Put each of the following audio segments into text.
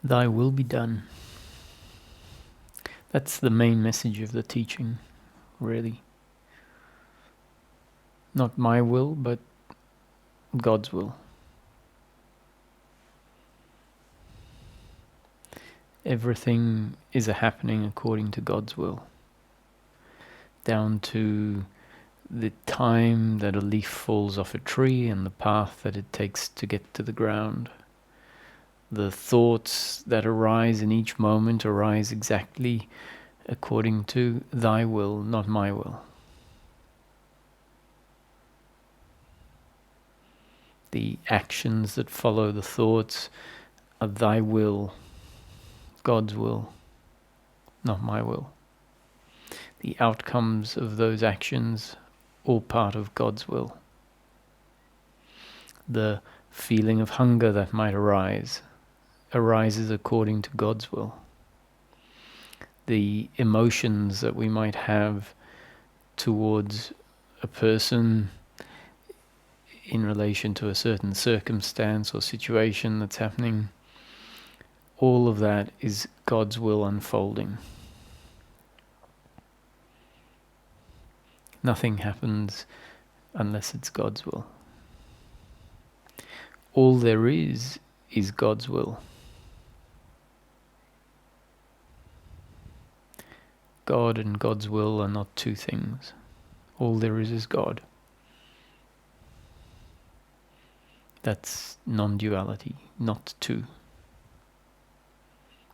Thy will be done. That's the main message of the teaching, really. Not my will, but God's will. Everything is a happening according to God's will. Down to the time that a leaf falls off a tree and the path that it takes to get to the ground. The thoughts that arise in each moment arise exactly according to thy will, not my will. The actions that follow the thoughts are thy will, God's will, not my will. The outcomes of those actions, all part of God's will. The feeling of hunger that might arise, arises according to God's will. The emotions that we might have towards a person in relation to a certain circumstance or situation that's happening, all of that is God's will unfolding. Nothing happens unless it's God's will. All there is God's will. God and God's will are not two things. All there is God. That's non-duality, not two.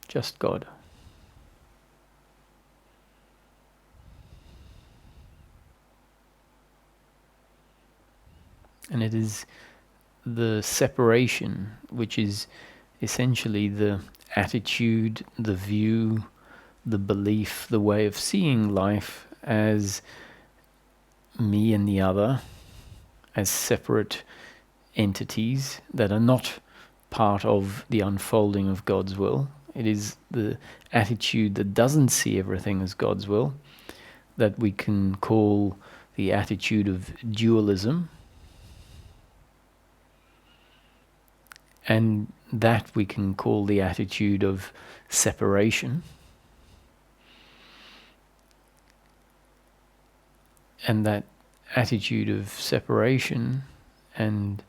Just God. And it is the separation, which is essentially the attitude, the view, the belief, the way of seeing life as me and the other, as separate entities that are not part of the unfolding of God's will. It is the attitude that doesn't see everything as God's will, that we can call the attitude of dualism. And that we can call the attitude of separation. And that attitude of separation and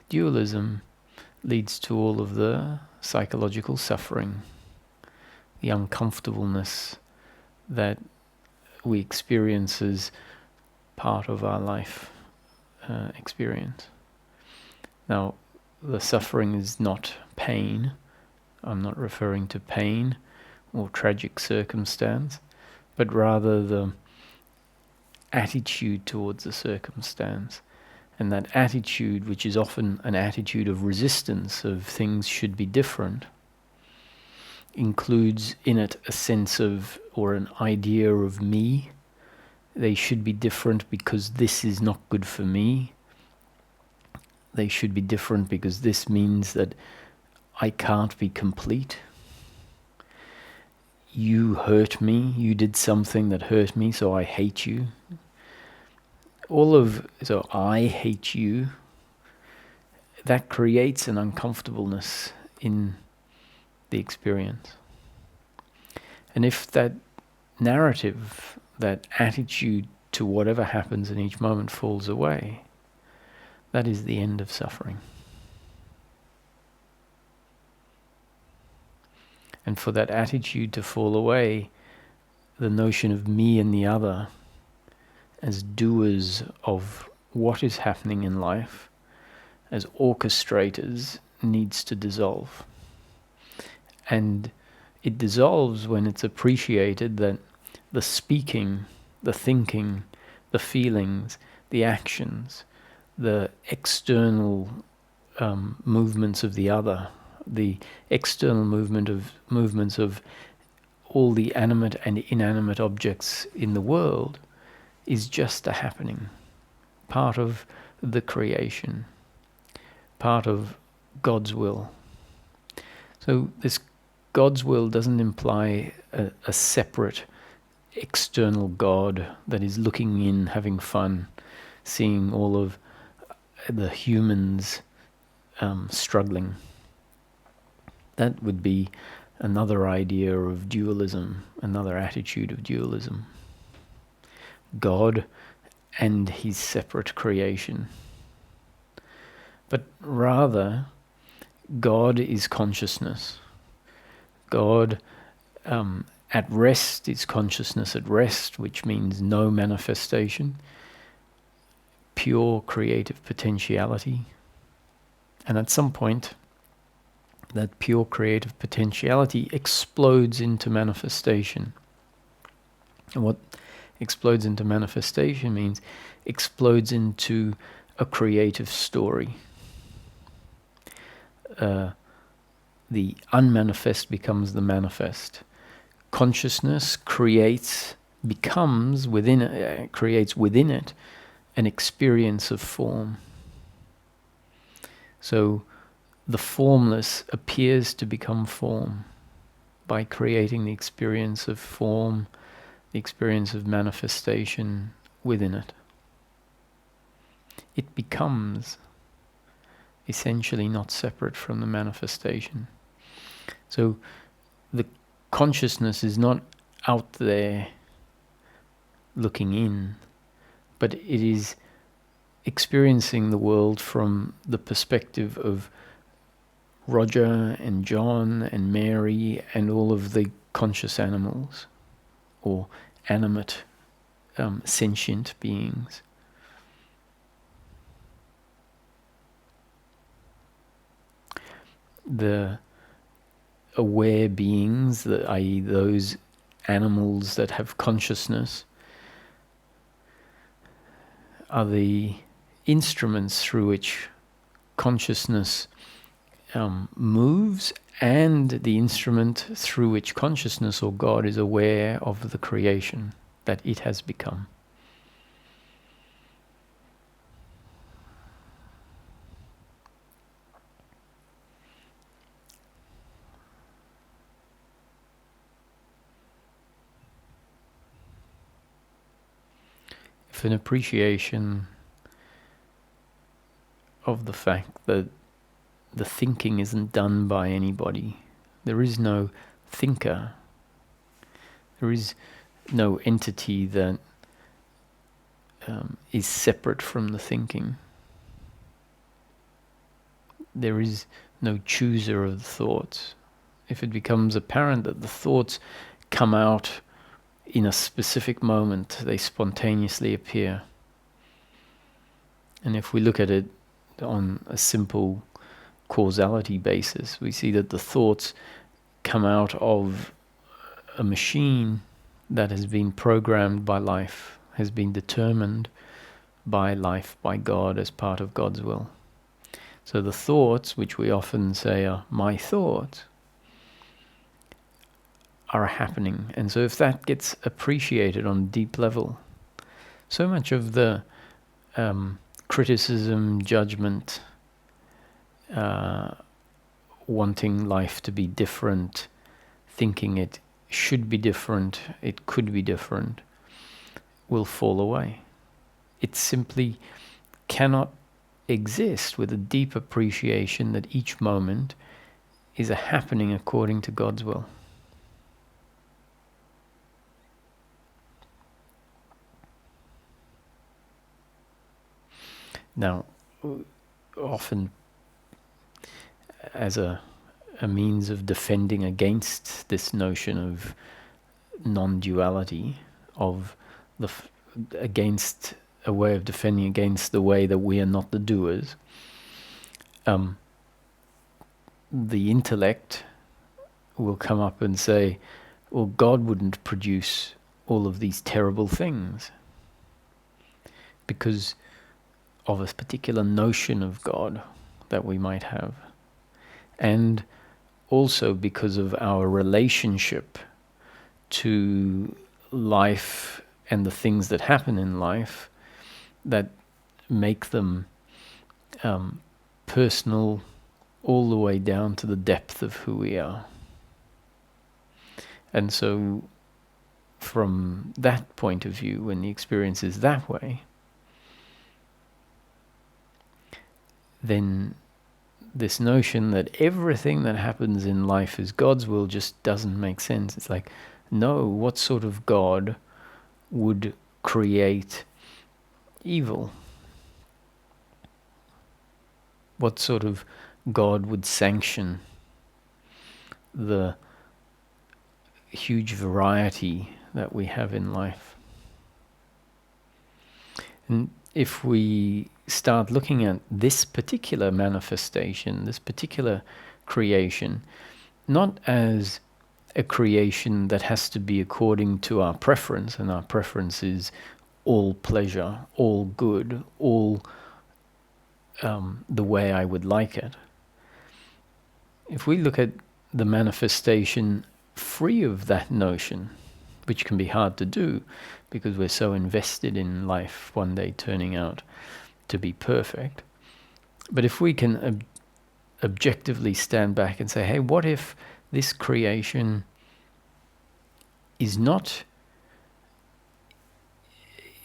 dualism leads to all of the psychological suffering, the uncomfortableness that we experience as part of our life experience. Now, the suffering is not pain. I'm not referring to pain or tragic circumstance, but rather the attitude towards the circumstance. And that attitude, which is often an attitude of resistance, of things should be different, includes in it a sense of, or an idea of me. They should be different because this is not good for me. They should be different because this means that I can't be complete. You hurt me, you did something that hurt me, so I hate you. So I hate you, that creates an uncomfortableness in the experience. And if that narrative, that attitude to whatever happens in each moment falls away, that is the end of suffering. And for that attitude to fall away, the notion of me and the other as doers of what is happening in life, as orchestrators, needs to dissolve. And it dissolves when it's appreciated that the speaking, the thinking, the feelings, the actions, the external movements of the other, the external movements of all the animate and inanimate objects in the world is just a happening, part of the creation, part of God's will. So this God's will doesn't imply a separate external God that is looking in, having fun, seeing all of the humans struggling. That would be another idea of dualism, another attitude of dualism. God and his separate creation. But rather, God is consciousness. God at rest is consciousness at rest, which means no manifestation, pure creative potentiality. And at some point, that pure creative potentiality explodes into manifestation. And what explodes into manifestation means explodes into a creative story. The unmanifest becomes the manifest. Consciousness creates within it an experience of form. So the formless appears to become form by creating the experience of form, the experience of manifestation within it. It becomes essentially not separate from the manifestation. So the consciousness is not out there looking in, but it is experiencing the world from the perspective of Roger and John and Mary and all of the conscious animals or animate sentient beings. The aware beings, i.e. those animals that have consciousness, are the instruments through which consciousness moves, and the instrument through which consciousness or God is aware of the creation that it has become. If an appreciation of the fact that the thinking isn't done by anybody, there is no thinker, there is no entity that is separate from the thinking. There is no chooser of the thoughts. If it becomes apparent that the thoughts come out in a specific moment, they spontaneously appear. And if we look at it on a simple causality basis, we see that the thoughts come out of a machine that has been programmed by life, has been determined by life, by God, as part of God's will. So the thoughts, which we often say are my thoughts, are happening. And so if that gets appreciated on a deep level, so much of the criticism, judgment, wanting life to be different, thinking it should be different, it could be different, will fall away. It simply cannot exist with a deep appreciation that each moment is a happening according to God's will. Now, often as a means of defending against this notion of non-duality, against a way of defending against the way that we are not the doers, the intellect will come up and say, well, God wouldn't produce all of these terrible things because of a particular notion of God that we might have, and also because of our relationship to life and the things that happen in life that make them personal all the way down to the depth of who we are. And so from that point of view, when the experience is that way, then this notion that everything that happens in life is God's will just doesn't make sense. It's like, no, what sort of God would create evil? What sort of God would sanction the huge variety that we have in life? And if we start looking at this particular manifestation, this particular creation, not as a creation that has to be according to our preference, and our preference is all pleasure, all good, all the way I would like it. If we look at the manifestation free of that notion, which can be hard to do because we're so invested in life one day turning out to be perfect. But if we can objectively stand back and say, hey, what if this creation is not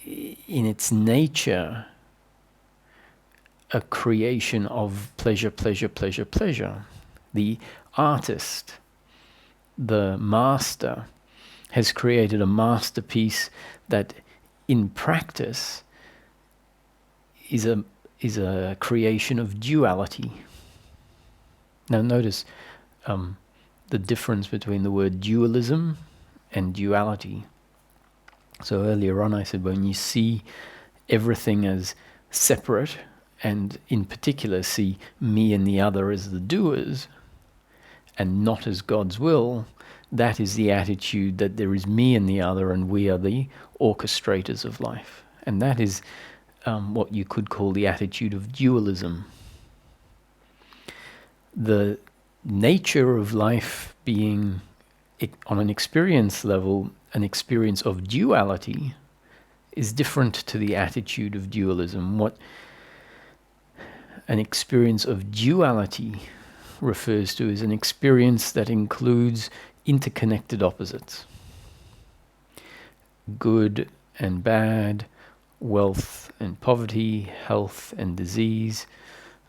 in its nature a creation of pleasure, pleasure, pleasure, pleasure? The artist, the master, has created a masterpiece that in practice is a creation of duality. Now notice the difference between the word dualism and duality. So earlier on I said when you see everything as separate, and in particular see me and the other as the doers and not as God's will, that is the attitude that there is me and the other and we are the orchestrators of life. And that is what you could call the attitude of dualism. The nature of life being, on an experience level, an experience of duality is different to the attitude of dualism. What an experience of duality refers to is an experience that includes interconnected opposites. Good and bad, wealth and poverty, health and disease,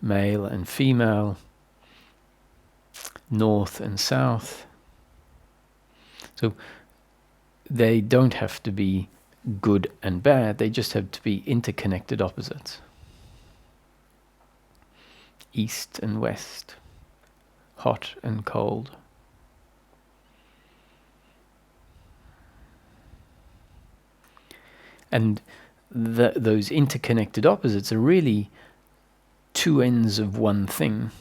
male and female, north and south. So they don't have to be good and bad, they just have to be interconnected opposites. East and west, hot and cold. And those interconnected opposites are really two ends of one thing.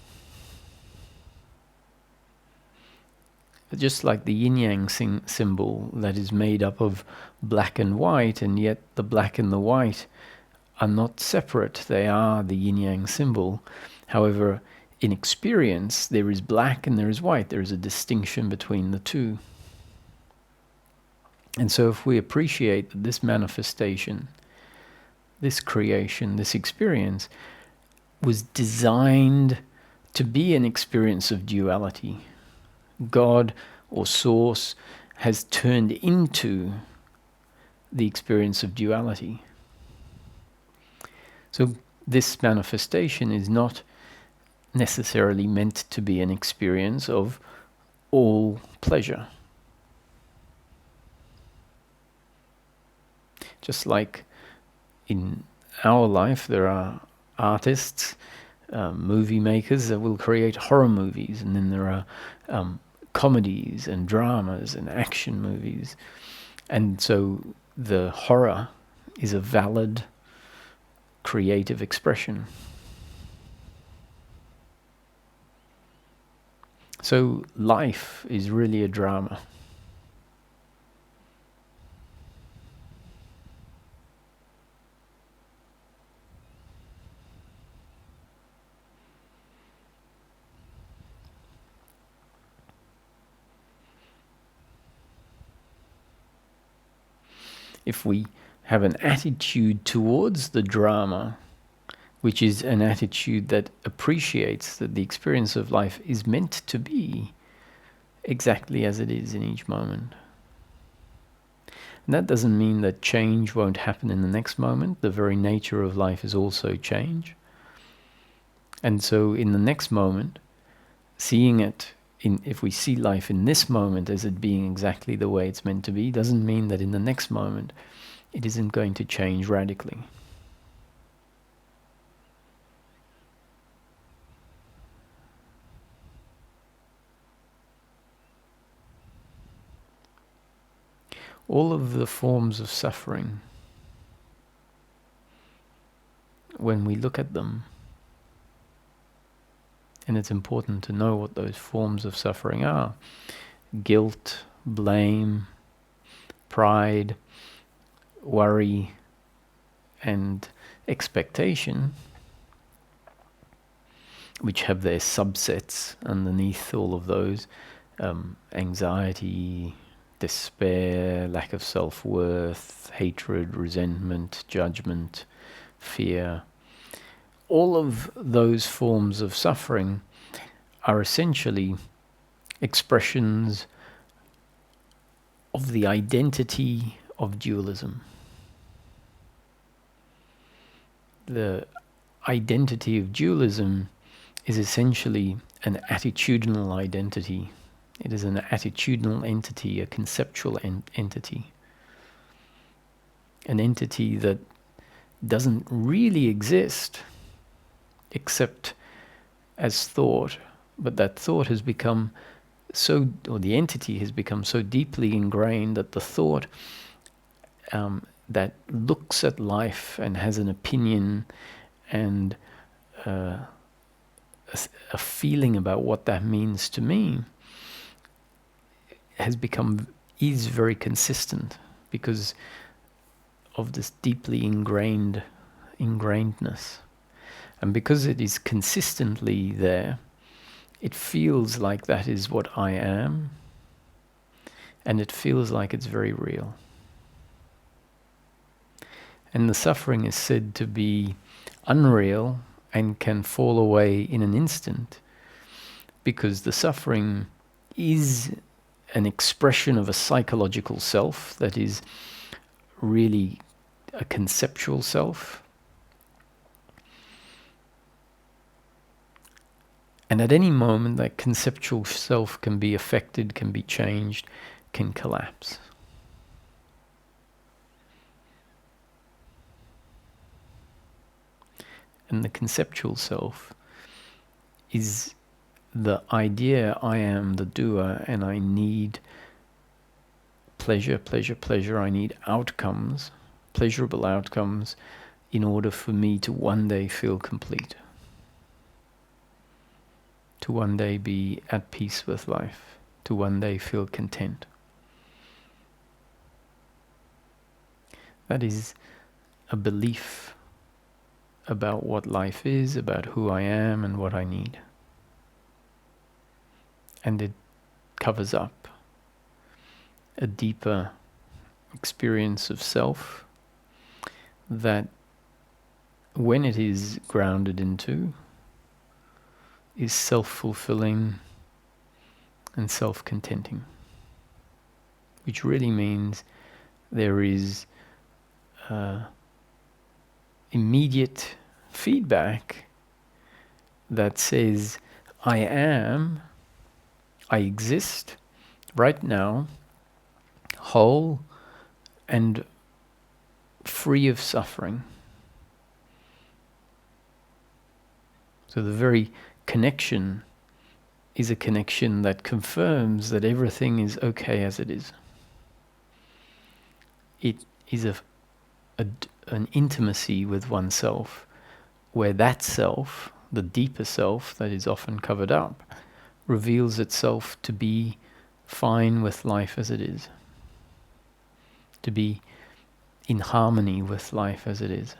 Just like the yin-yang symbol that is made up of black and white, and yet the black and the white are not separate. They are the yin-yang symbol. However, in experience, there is black and there is white. There is a distinction between the two. And so if we appreciate that this manifestation, this creation, this experience was designed to be an experience of duality, God or Source has turned into the experience of duality. So this manifestation is not necessarily meant to be an experience of all pleasure. Just like in our life, there are artists, movie makers that will create horror movies, and then there are comedies and dramas and action movies. And so the horror is a valid creative expression. So life is really a drama. If we have an attitude towards the drama, which is an attitude that appreciates that the experience of life is meant to be exactly as it is in each moment. And that doesn't mean that change won't happen in the next moment. The very nature of life is also change. And so in the next moment, seeing it, if we see life in this moment as it being exactly the way it's meant to be, doesn't mean that in the next moment it isn't going to change radically. All of the forms of suffering, when we look at them, and it's important to know what those forms of suffering are: guilt, blame, pride, worry, and expectation, which have their subsets underneath all of those: anxiety, despair, lack of self-worth, hatred, resentment, judgment, fear. All of those forms of suffering are essentially expressions of the identity of dualism. The identity of dualism is essentially an attitudinal identity. It is an attitudinal entity, a conceptual entity. An entity that doesn't really exist except as thought, but that thought has become so, or the entity has become so deeply ingrained that the thought that looks at life and has an opinion and a feeling about what that means to me is very consistent because of this deeply ingrainedness. And because it is consistently there, it feels like that is what I am, and it feels like it's very real. And the suffering is said to be unreal and can fall away in an instant because the suffering is an expression of a psychological self that is really a conceptual self. And at any moment, that conceptual self can be affected, can be changed, can collapse. And the conceptual self is the idea I am the doer and I need pleasure, pleasure, pleasure. I need outcomes, pleasurable outcomes, in order for me to one day feel complete. To one day be at peace with life, to one day feel content. That is a belief about what life is, about who I am and what I need. And it covers up a deeper experience of self that, when it is grounded into, is self-fulfilling and self-contenting, which really means there is immediate feedback that says, I exist right now, whole and free of suffering. So the very connection is a connection that confirms that everything is okay as it is. It is an intimacy with oneself, where that self, the deeper self that is often covered up, reveals itself to be fine with life as it is, to be in harmony with life as it is.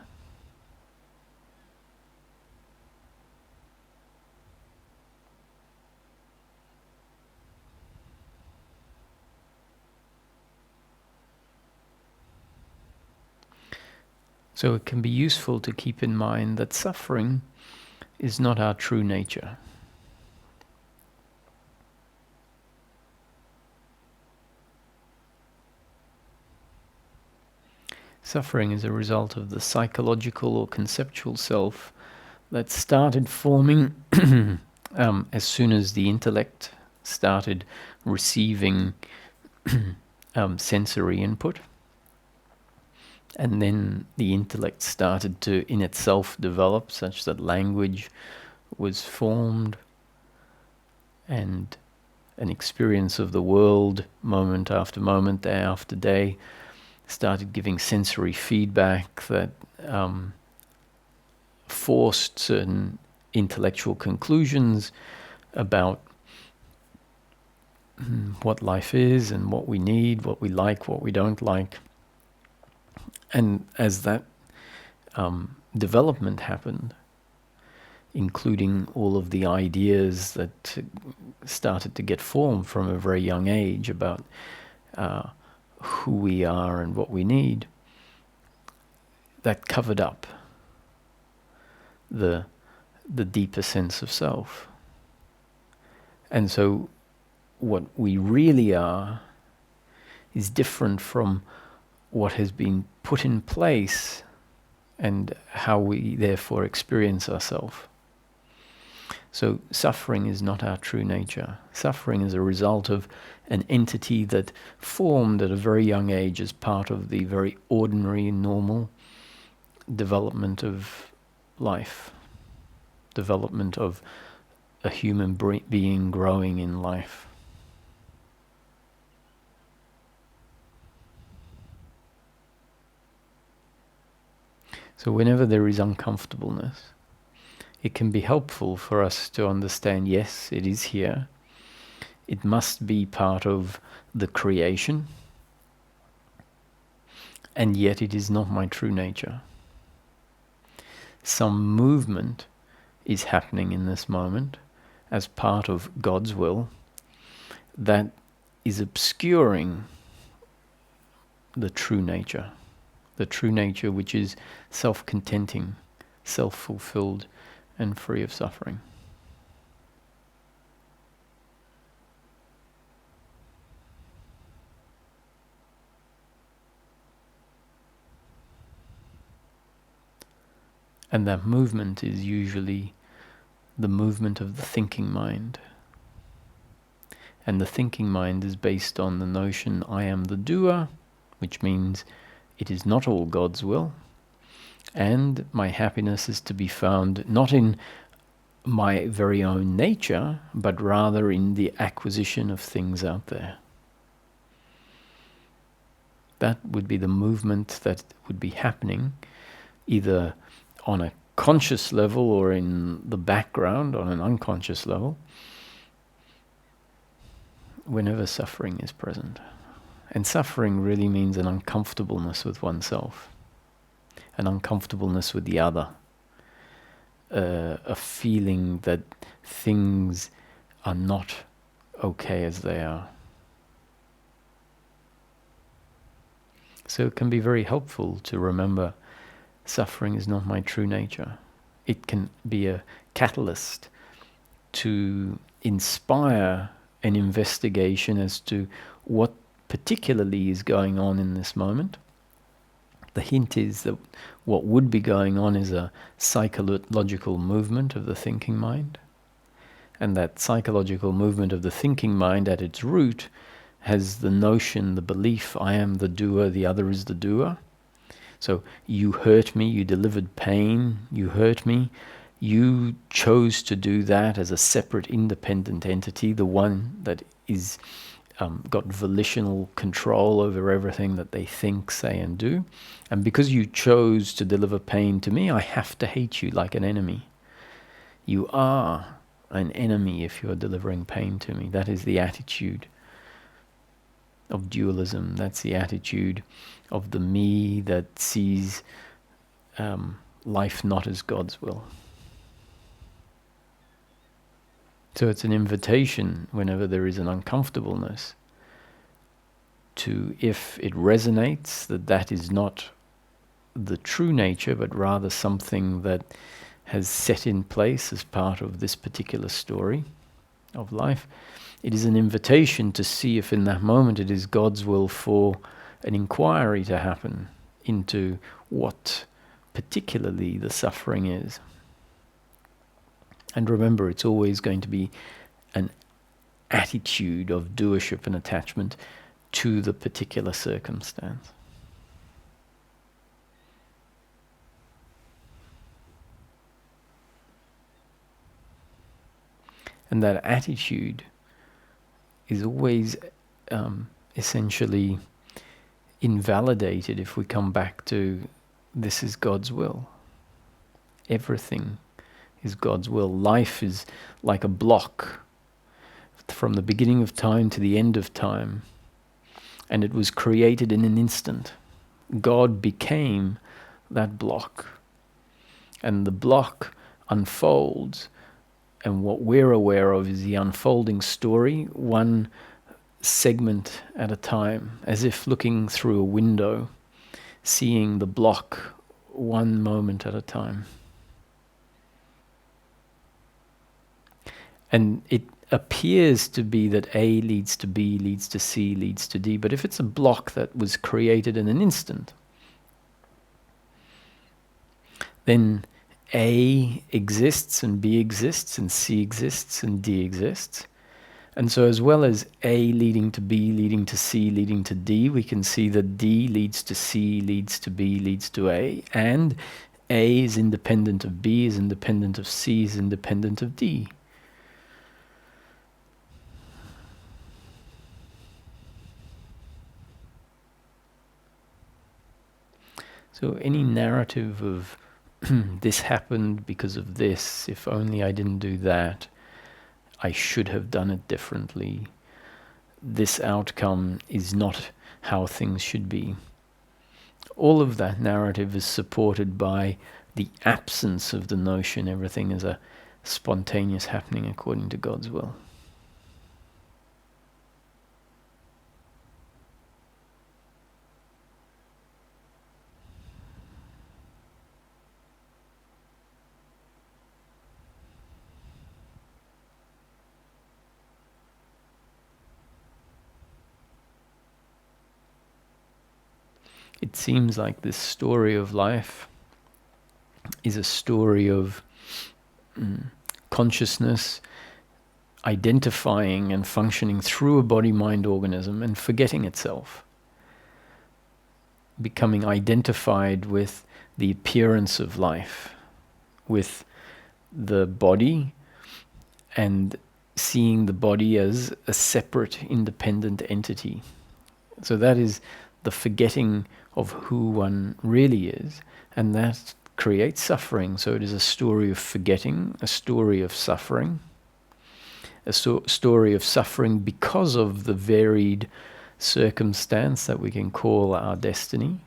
So it can be useful to keep in mind that suffering is not our true nature. Suffering is a result of the psychological or conceptual self that started forming as soon as the intellect started receiving sensory input. And then the intellect started to, in itself, develop such that language was formed, and an experience of the world, moment after moment, day after day, started giving sensory feedback that forced certain intellectual conclusions about what life is and what we need, what we like, what we don't like. And as that development happened, including all of the ideas that started to get formed from a very young age about who we are and what we need, that covered up the deeper sense of self. And so what we really are is different from what has been put in place and how we therefore experience ourselves. So suffering is not our true nature. Suffering is a result of an entity that formed at a very young age as part of the very ordinary, normal development of life, development of a human being growing in life. So whenever there is uncomfortableness, it can be helpful for us to understand, yes, it is here. It must be part of the creation, and yet it is not my true nature. Some movement is happening in this moment as part of God's will that is obscuring the true nature which is self-contenting, self-fulfilled, and free of suffering. And that movement is usually the movement of the thinking mind. And the thinking mind is based on the notion, I am the doer, which means it is not all God's will, and my happiness is to be found not in my very own nature, but rather in the acquisition of things out there. That would be the movement that would be happening, either on a conscious level or in the background on an unconscious level, whenever suffering is present. And suffering really means an uncomfortableness with oneself, an uncomfortableness with the other, a feeling that things are not okay as they are. So it can be very helpful to remember suffering is not my true nature. It can be a catalyst to inspire an investigation as to what particularly is going on in this moment. The hint is that what would be going on is a psychological movement of the thinking mind. And that psychological movement of the thinking mind at its root has the notion, the belief, I am the doer, the other is the doer. So you hurt me, you delivered pain, you hurt me. You chose to do that as a separate, independent entity, the one that is got volitional control over everything that they think, say, and do. And because you chose to deliver pain to me, I have to hate you like an enemy. You are an enemy if you're delivering pain to me. That is the attitude of dualism. That's the attitude of the me that sees life not as God's will. So it's an invitation whenever there is an uncomfortableness to, if it resonates, that is not the true nature, but rather something that has set in place as part of this particular story of life. It is an invitation to see if in that moment it is God's will for an inquiry to happen into what particularly the suffering is. And remember, it's always going to be an attitude of doership and attachment to the particular circumstance. And that attitude is always essentially invalidated if we come back to this is God's will. Everything is God's will. Life is like a block from the beginning of time to the end of time, and it was created in an instant. God became that block, and the block unfolds, and what we're aware of is the unfolding story, one segment at a time, as if looking through a window, seeing the block one moment at a time. And it appears to be that A leads to B, leads to C, leads to D, but if it's a block that was created in an instant, then A exists and B exists and C exists and D exists. And so as well as A leading to B, leading to C, leading to D, we can see that D leads to C, leads to B, leads to A, and A is independent of B, is independent of C, is independent of D. So any narrative of this happened because of this, if only I didn't do that, I should have done it differently, this outcome is not how things should be. All of that narrative is supported by the absence of the notion everything is a spontaneous happening according to God's will. It seems like this story of life is a story of consciousness identifying and functioning through a body-mind organism and forgetting itself, becoming identified with the appearance of life, with the body, and seeing the body as a separate, independent entity. So that is the forgetting of who one really is, and that creates suffering. So it is a story of forgetting, a story of suffering, a story of suffering because of the varied circumstance that we can call our destiny,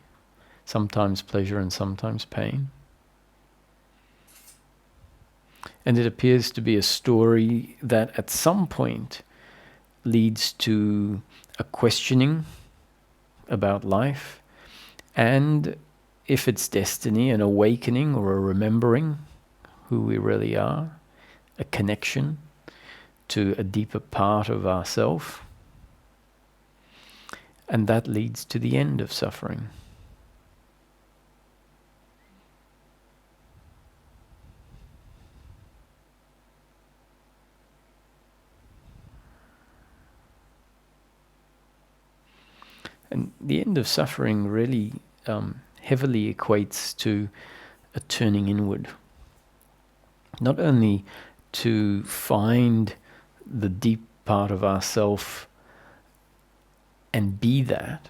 sometimes pleasure and sometimes pain. And it appears to be a story that at some point leads to a questioning about life, and if it's destiny, an awakening or a remembering who we really are, a connection to a deeper part of ourself, and that leads to the end of suffering. And the end of suffering really heavily equates to a turning inward. Not only to find the deep part of ourself and be that,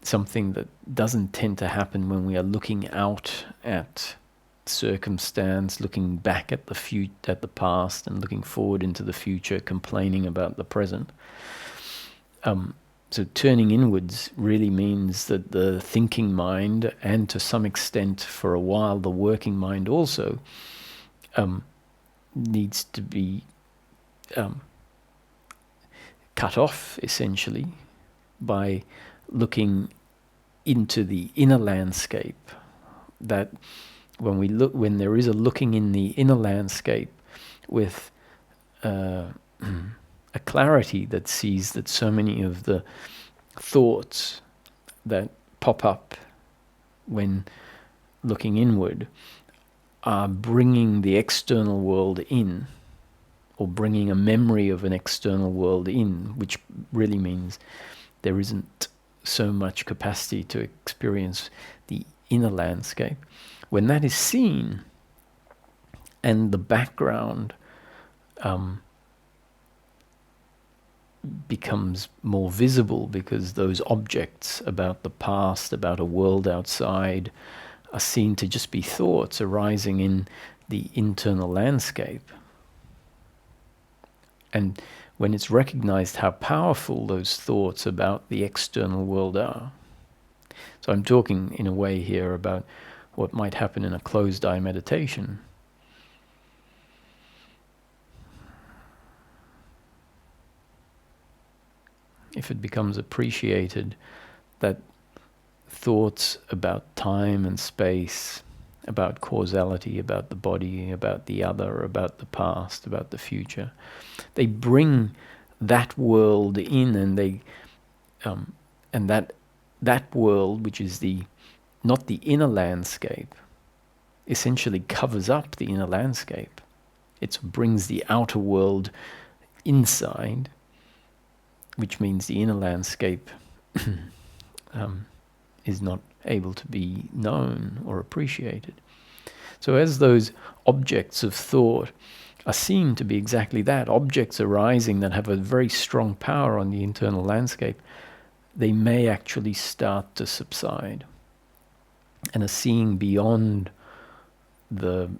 something that doesn't tend to happen when we are looking out at circumstance, looking back at the past and looking forward into the future, complaining about the present. So turning inwards really means that the thinking mind, and to some extent for a while the working mind also, needs to be cut off essentially by looking into the inner landscape. That when there is a looking in the inner landscape with a clarity that sees that so many of the thoughts that pop up when looking inward are bringing the external world in, or bringing a memory of an external world in, which really means there isn't so much capacity to experience the inner landscape. When that is seen and the background becomes more visible, because those objects about the past, about a world outside, are seen to just be thoughts arising in the internal landscape. And when it's recognized how powerful those thoughts about the external world are. So I'm talking in a way here about what might happen in a closed-eye meditation. If it becomes appreciated that thoughts about time and space, about causality, about the body, about the other, about the past, about the future, they bring that world in, and and that world, which is not the inner landscape, essentially covers up the inner landscape. It brings the outer world inside, which means the inner landscape is not able to be known or appreciated. So as those objects of thought are seen to be exactly that, objects arising that have a very strong power on the internal landscape, they may actually start to subside. And a seeing beyond the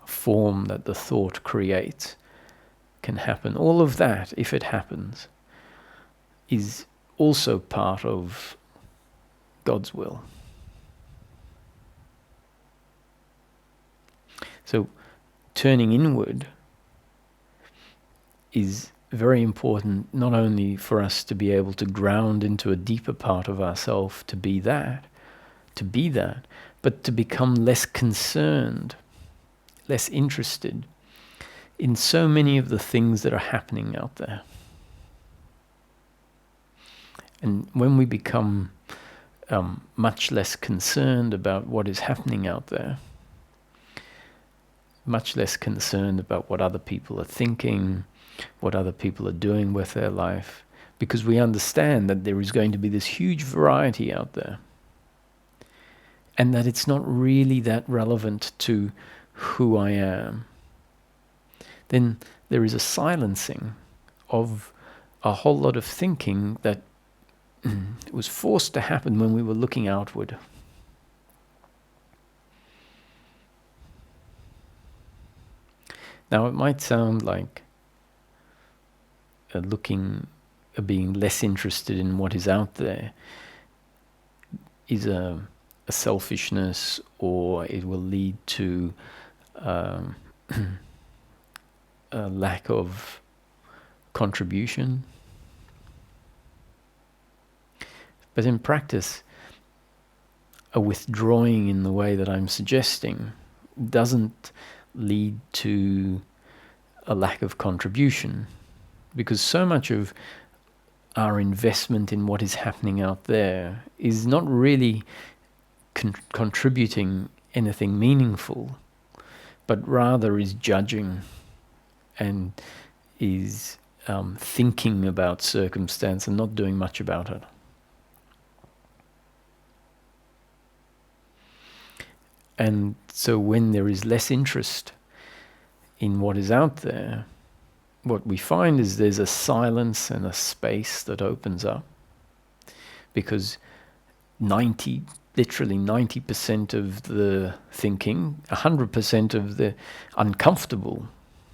form that the thought creates can happen. All of that, if it happens, is also part of God's will. So turning inward is very important, not only for us to be able to ground into a deeper part of ourselves, to be that, but to become less concerned, less interested in so many of the things that are happening out there. And when we become much less concerned about what is happening out there, much less concerned about what other people are thinking, what other people are doing with their life, because we understand that there is going to be this huge variety out there, and that it's not really that relevant to who I am, then there is a silencing of a whole lot of thinking that was forced to happen when we were looking outward. Now it might sound like being less interested in what is out there is a selfishness, or it will lead to a lack of contribution. But in practice, a withdrawing in the way that I'm suggesting doesn't lead to a lack of contribution, because so much of our investment in what is happening out there is not really contributing anything meaningful, but rather is judging and is thinking about circumstance and not doing much about it. And so when there is less interest in what is out there, what we find is there's a silence and a space that opens up, because literally 90% of the thinking, 100% of the uncomfortable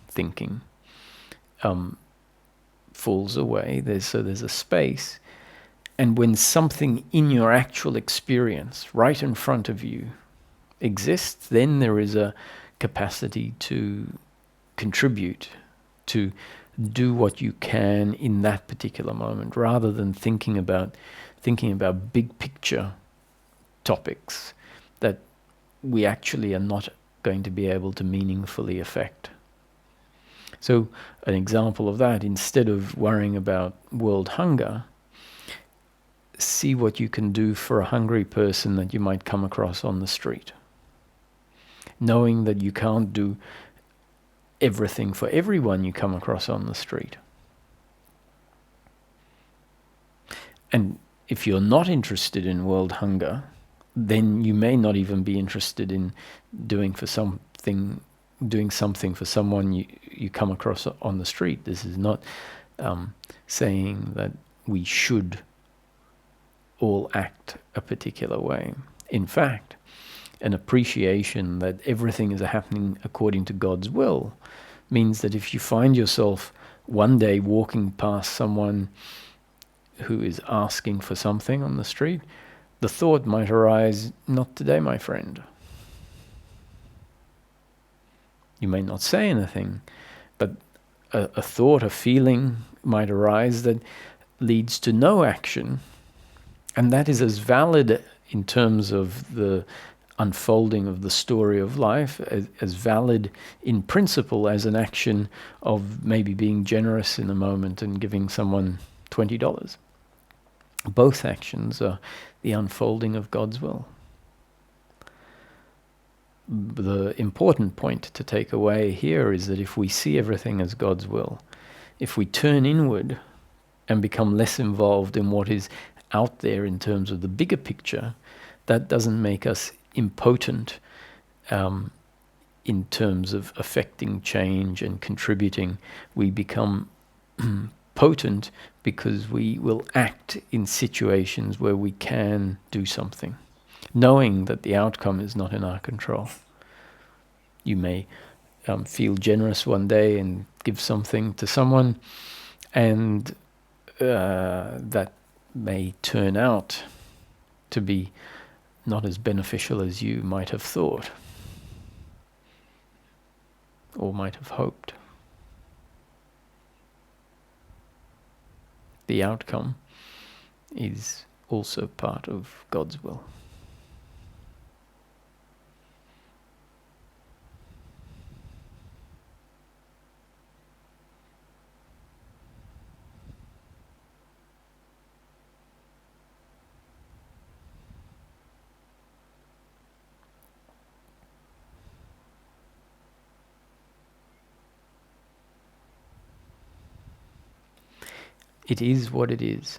thinking falls away. There's a space. And when something in your actual experience, right in front of you, exists, then there is a capacity to contribute, to do what you can in that particular moment, rather than thinking about big picture topics that we actually are not going to be able to meaningfully affect. So an example of that, instead of worrying about world hunger, see what you can do for a hungry person that you might come across on the street. knowing that you can't do everything for everyone you come across on the street. And if you're not interested in world hunger, then you may not even be interested in doing something for someone you come across on the street. This is not saying that we should all act a particular way. In fact, an appreciation that everything is happening according to God's will means that if you find yourself one day walking past someone who is asking for something on the street, the thought might arise, "Not today, my friend." You may not say anything, but a thought, a feeling might arise that leads to no action. And that is as valid in terms of the unfolding of the story of life, as valid in principle as an action of maybe being generous in a moment and giving someone $20. Both actions are the unfolding of God's will. The important point to take away here is that if we see everything as God's will, if we turn inward and become less involved in what is out there in terms of the bigger picture, that doesn't make us impotent in terms of affecting change and contributing. We become potent because we will act in situations where we can do something, knowing that the outcome is not in our control. You may feel generous one day and give something to someone, and that may turn out to be not as beneficial as you might have thought or might have hoped. The outcome is also part of God's will. It is what it is.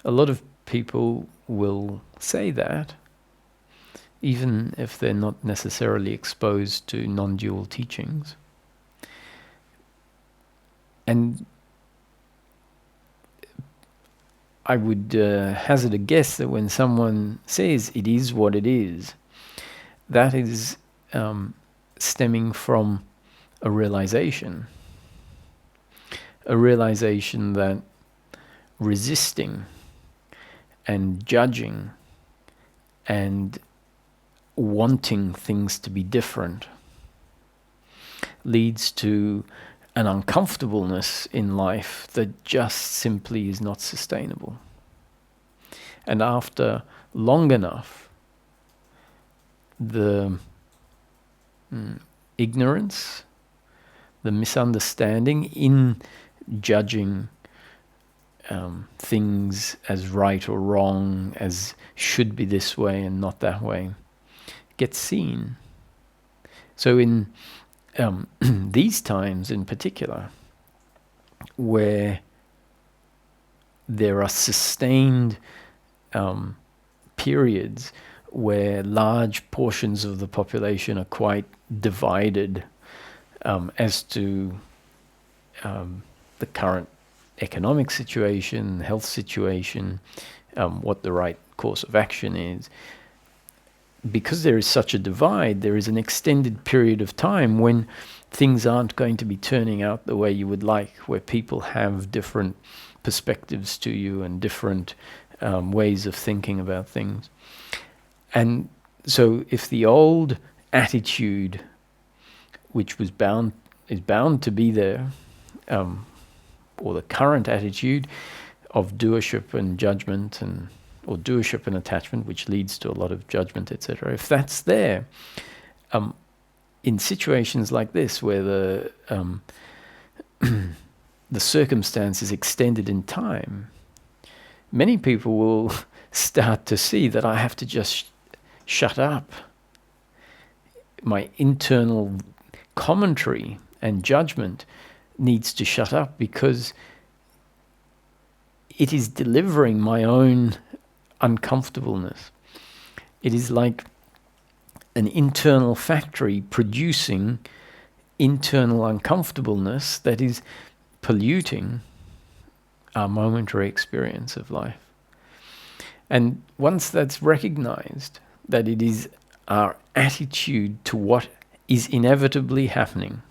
A lot of people will say that, even if they're not necessarily exposed to non-dual teachings. And I would hazard a guess that when someone says it is what it is, that is stemming from a realization that resisting and judging and wanting things to be different leads to an uncomfortableness in life that just simply is not sustainable. And after long enough, the ignorance, the misunderstanding in judging things as right or wrong, as should be this way and not that way, gets seen. So in these times in particular, where there are sustained periods where large portions of the population are quite divided as to the current economic situation, health situation, what the right course of action is. Because there is such a divide, there is an extended period of time when things aren't going to be turning out the way you would like, where people have different perspectives to you and different ways of thinking about things. And so if the old attitude, which is bound to be there, or the current attitude of doership and judgment, or doership and attachment, which leads to a lot of judgment, etc., if that's there, in situations like this where the circumstance is extended in time, many people will start to see that I have to just shut up. My internal commentary and judgment needs to shut up because it is delivering my own uncomfortableness. It is like an internal factory producing internal uncomfortableness that is polluting our momentary experience of life. And once that's recognized, that it is our attitude to what is inevitably happening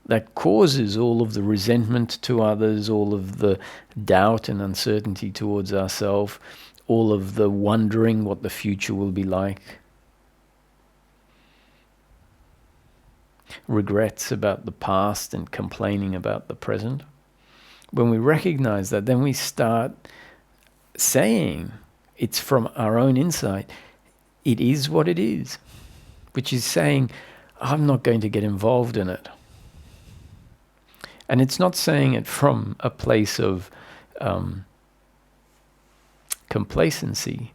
that causes all of the resentment to others, all of the doubt and uncertainty towards ourselves, all of the wondering what the future will be like, regrets about the past and complaining about the present. When we recognize that, then we start saying, it's from our own insight, it is what it is, which is saying, I'm not going to get involved in it. And it's not saying it from a place of complacency.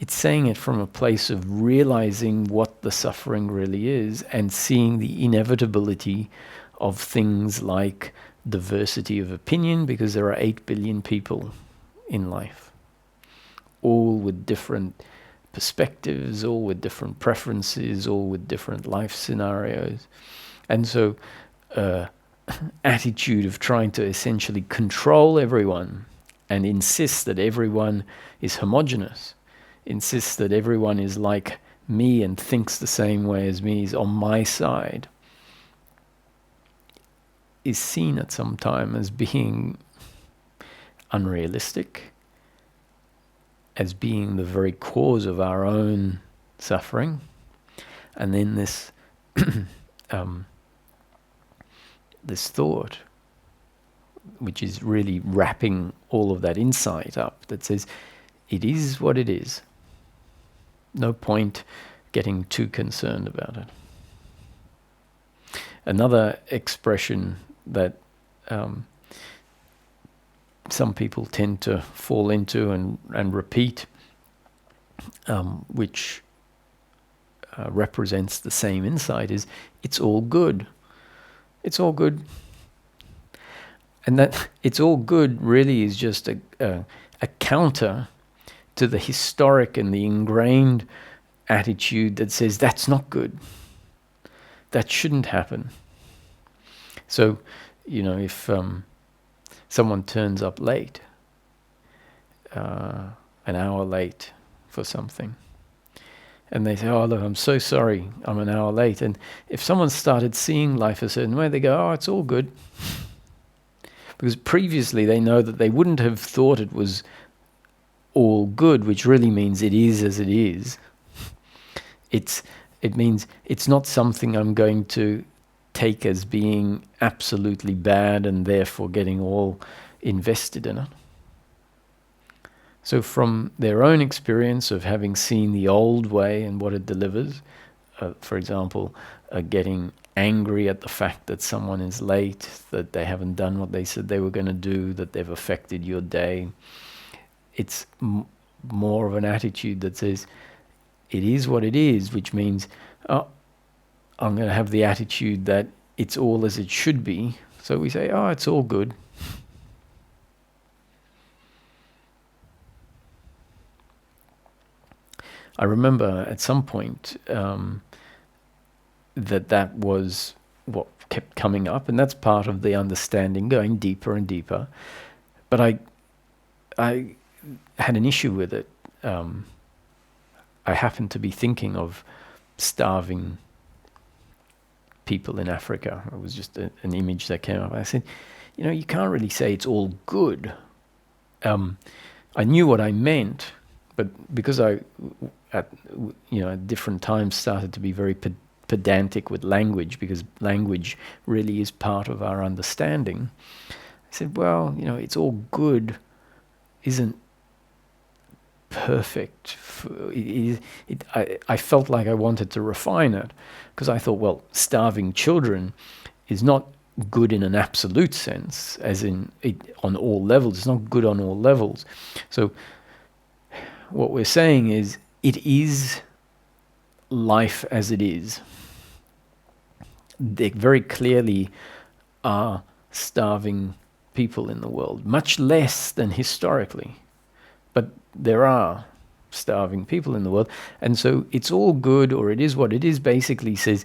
It's saying it from a place of realizing what the suffering really is and seeing the inevitability of things like diversity of opinion, because there are 8 billion people in life, all with different perspectives, all with different preferences, all with different life scenarios. And so attitude of trying to essentially control everyone and insist that everyone is homogeneous, insists that everyone is like me and thinks the same way as me, is on my side, is seen at some time as being unrealistic, as being the very cause of our own suffering. And then this this thought, which is really wrapping all of that insight up, that says, it is what it is. No point getting too concerned about it. Another expression that some people tend to fall into and repeat, which represents the same insight, is, it's all good. It's all good. And that it's all good really is just a counter to the historic and the ingrained attitude that says that's not good. That shouldn't happen. So, if someone turns up late, an hour late for something, and they say, oh, look, I'm so sorry, I'm an hour late. And if someone started seeing life a certain way, they go, oh, it's all good. Because previously they know that they wouldn't have thought it was all good, which really means it is as it is. It means it's not something I'm going to take as being absolutely bad and therefore getting all invested in it. So from their own experience of having seen the old way and what it delivers, for example, getting angry at the fact that someone is late, that they haven't done what they said they were going to do, that they've affected your day, it's more of an attitude that says, it is what it is, which means, oh, I'm going to have the attitude that it's all as it should be. So we say, oh, it's all good. I remember at some point that was what kept coming up, and that's part of the understanding, going deeper and deeper. But I had an issue with it. I happened to be thinking of starving people in Africa. It was just an image that came up. I said, you can't really say it's all good. I knew what I meant, but because I, at different times started to be very pedantic with language, because language really is part of our understanding, I said, well, it's all good isn't perfect. I felt like I wanted to refine it, because I thought, well, starving children is not good in an absolute sense, as in it on all levels. It's not good on all levels. So what we're saying is, it is life as it is. There very clearly are starving people in the world, much less than historically, but there are starving people in the world. And so it's all good, or it is what it is, basically says,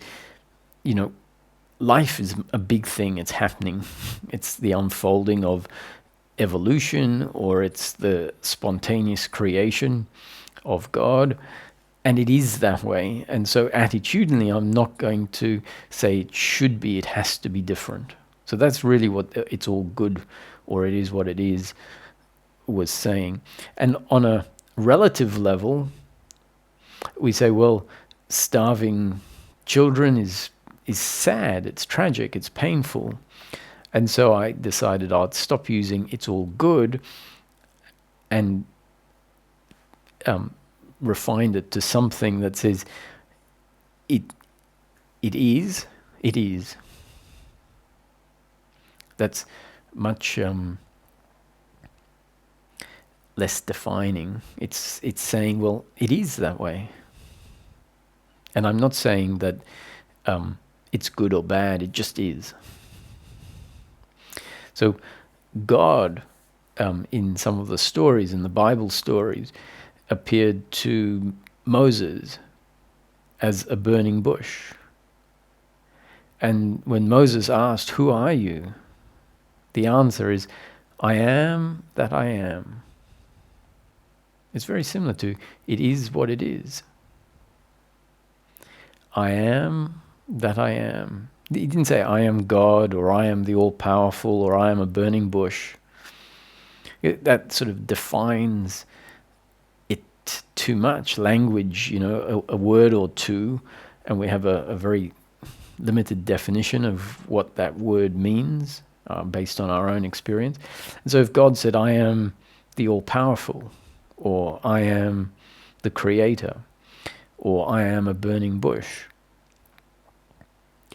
life is a big thing. It's happening. It's the unfolding of evolution, or it's the spontaneous creation of God. And it is that way. And so attitudinally, I'm not going to say it should be, it has to be different. So that's really what it's all good, or it is what it is, was saying. And on a relative level, we say, well, starving children is sad, it's tragic, it's painful. And so I decided I'd stop using "it's all good" and refined it to something that says it is. That's much less defining. It's saying, well, it is that way. And I'm not saying that it's good or bad, it just is. So God, in some of the stories, in the Bible stories, appeared to Moses as a burning bush. And when Moses asked, "Who are you?" the answer is, "I am that I am." It's very similar to, it is what it is. I am that I am. He didn't say, "I am God," or "I am the all-powerful," or "I am a burning bush." That sort of defines it too much. Language, a word or two, and we have a very limited definition of what that word means based on our own experience. And so if God said, "I am the all-powerful," or "I am the creator," or "I am a burning bush,"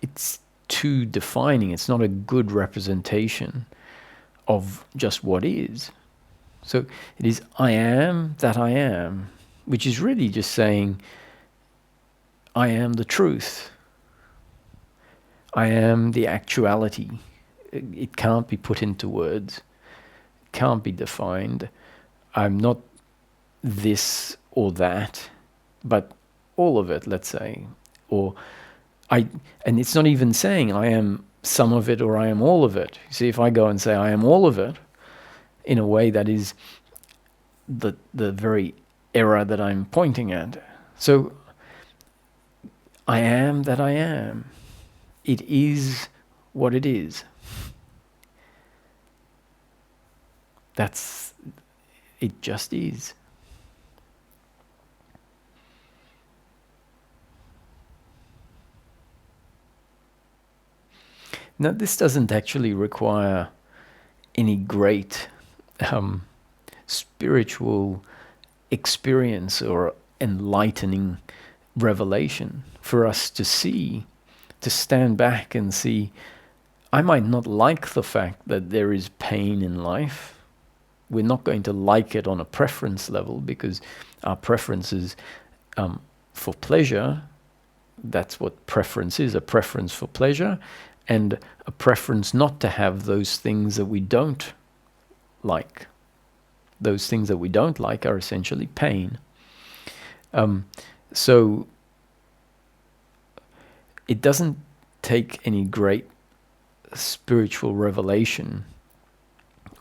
it's too defining. It's not a good representation of just what is. So it is, "I am that I am," which is really just saying, I am the truth. I am the actuality. It can't be put into words. It can't be defined. I'm not this or that, but all of it, let's say. And it's not even saying I am some of it or I am all of it. You see, if I go and say I am all of it, in a way that is the very error that I'm pointing at. So I am that I am. It is what it is. It just is. Now, this doesn't actually require any great spiritual experience or enlightening revelation for us to see, to stand back and see. I might not like the fact that there is pain in life. We're not going to like it on a preference level, because our preference is for pleasure. That's what preference is, a preference for pleasure, and a preference not to have those things that we don't like. Those things that we don't like are essentially pain. So it doesn't take any great spiritual revelation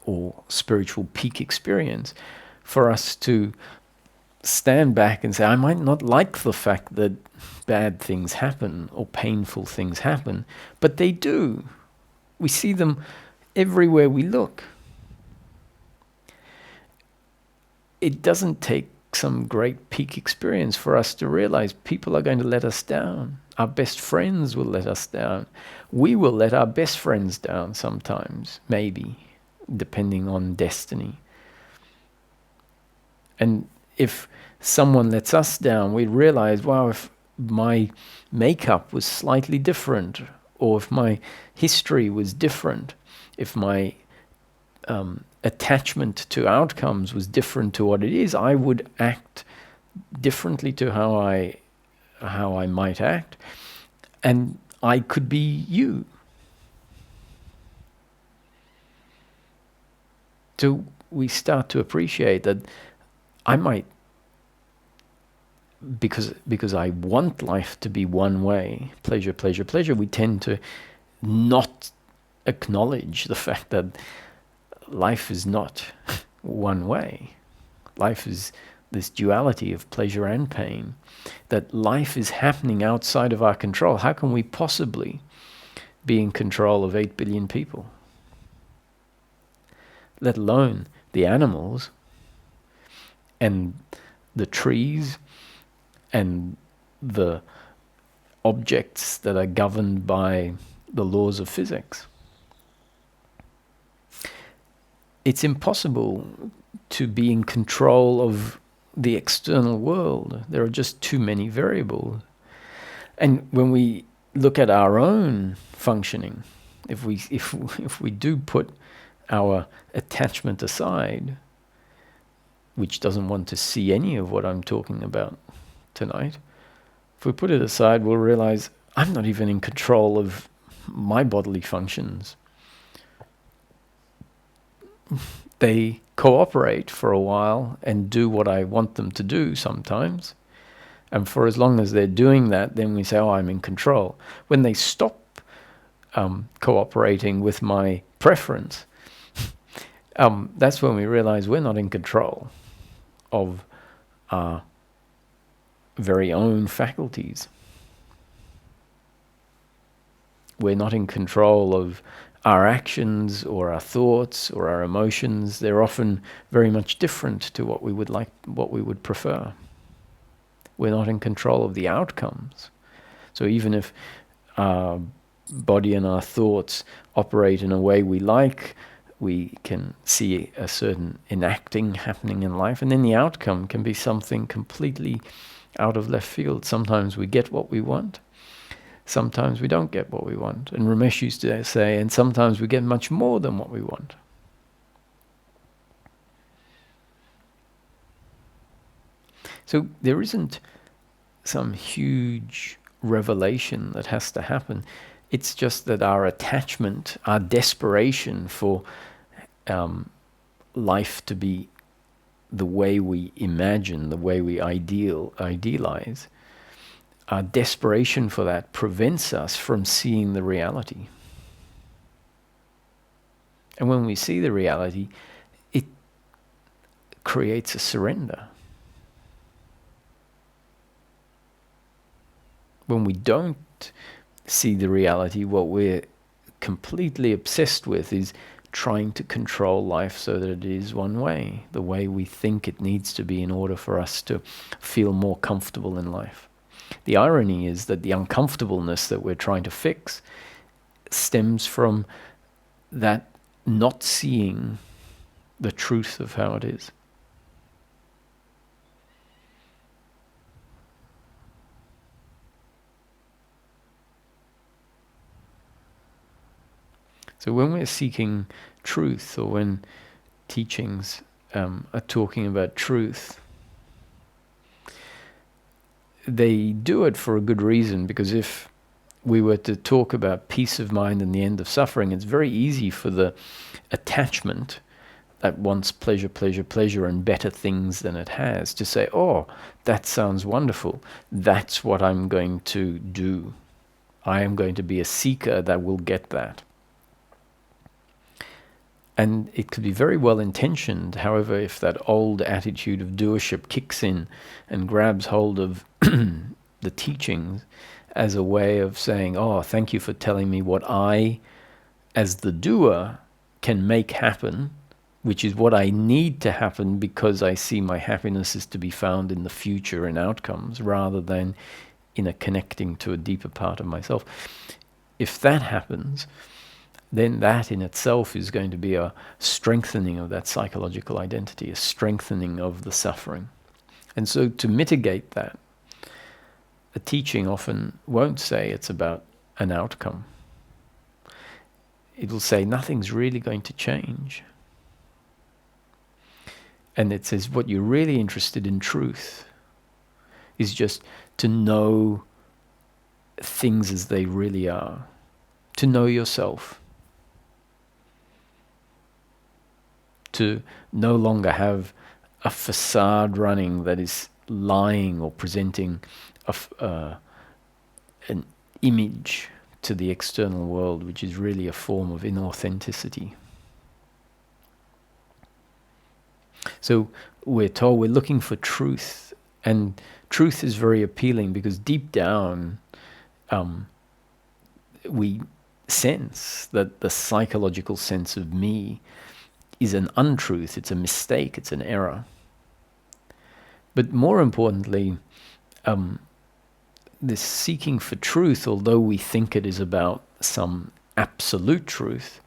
or spiritual peak experience for us to stand back and say, I might not like the fact that bad things happen or painful things happen, but they do. We see them everywhere we look. It doesn't take some great peak experience for us to realize people are going to let us down. Our best friends will let us down. We will let our best friends down sometimes, maybe, depending on destiny. And if someone lets us down, we realize, wow, if my makeup was slightly different, or if my history was different, if my attachment to outcomes was different to what it is, I would act differently to how I might act, and I could be you. So we start to appreciate that I might, because I want life to be one way, pleasure, pleasure, pleasure, we tend to not acknowledge the fact that life is not one way. Life is this duality of pleasure and pain, that life is happening outside of our control. How can we possibly be in control of 8 billion people? Let alone the animals and the trees and the objects that are governed by the laws of physics. It's impossible to be in control of the external world. There are just too many variables. And when we look at our own functioning, if we do put our attachment aside, which doesn't want to see any of what I'm talking about tonight, if we put it aside, we'll realize I'm not even in control of my bodily functions. They cooperate for a while and do what I want them to do sometimes. And for as long as they're doing that, then we say, oh, I'm in control. When they stop cooperating with my preference, that's when we realize we're not in control of our very own faculties. We're not in control of our actions or our thoughts or our emotions. They're often very much different to what we would like, what we would prefer. We're not in control of the outcomes. So even if our body and our thoughts operate in a way we like, we can see a certain enacting happening in life, and then the outcome can be something completely out of left field. Sometimes we get what we want, sometimes we don't get what we want. And Ramesh used to say, and sometimes we get much more than what we want. So there isn't some huge revelation that has to happen. It's just that our attachment, our desperation for life to be the way we imagine, the way we idealize, our desperation for that prevents us from seeing the reality. And when we see the reality, it creates a surrender. When we don't see the reality, what we're completely obsessed with is trying to control life so that it is one way, the way we think it needs to be in order for us to feel more comfortable in life. The irony is that the uncomfortableness that we're trying to fix stems from that not seeing the truth of how it is. So when we're seeking truth, or when teachings are talking about truth, they do it for a good reason, because if we were to talk about peace of mind and the end of suffering, it's very easy for the attachment that wants pleasure, pleasure, pleasure and better things than it has to say, oh, that sounds wonderful. That's what I'm going to do. I am going to be a seeker that will get that. And it could be very well intentioned. However, if that old attitude of doership kicks in and grabs hold of the teachings as a way of saying, oh, thank you for telling me what I, as the doer, can make happen, which is what I need to happen because I see my happiness is to be found in the future in outcomes rather than in a connecting to a deeper part of myself. If that happens, then that in itself is going to be a strengthening of that psychological identity, a strengthening of the suffering. And so to mitigate that, a teaching often won't say it's about an outcome. it'll say nothing's really going to change. And it says what you're really interested in truth is just to know things as they really are, to know yourself, to no longer have a facade running that is lying or presenting an image to the external world, which is really a form of inauthenticity. So we're told we're looking for truth, and truth is very appealing because deep down we sense that the psychological sense of me is an untruth, it's a mistake, it's an error. But more importantly, this seeking for truth, although we think it is about some absolute truth,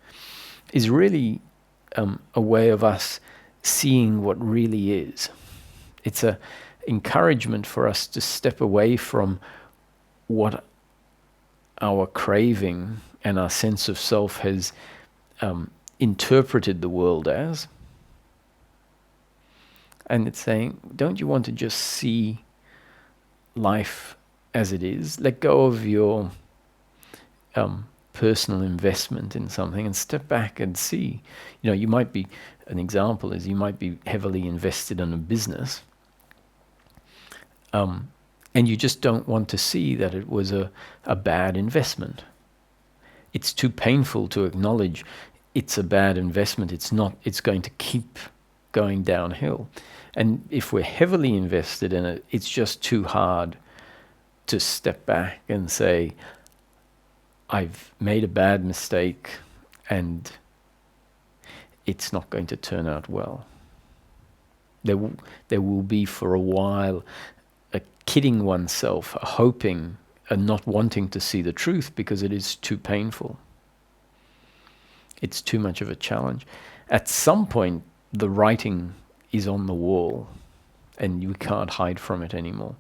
is really a way of us seeing what really is. It's an encouragement for us to step away from what our craving and our sense of self has interpreted the world as. And it's saying, don't you want to just see life as it is? Let go of your personal investment in something and step back and see. You know, you might be, an example is you might be heavily invested in a business, and you just don't want to see that it was a bad investment. It's too painful to acknowledge it's a bad investment. It's not, it's going to keep going downhill. And if we're heavily invested in it, it's just too hard to step back and say, I've made a bad mistake and it's not going to turn out well. There will be for a while a kidding oneself, a hoping and not wanting to see the truth because it is too painful. It's too much of a challenge. At some point, the writing is on the wall and you can't hide from it anymore.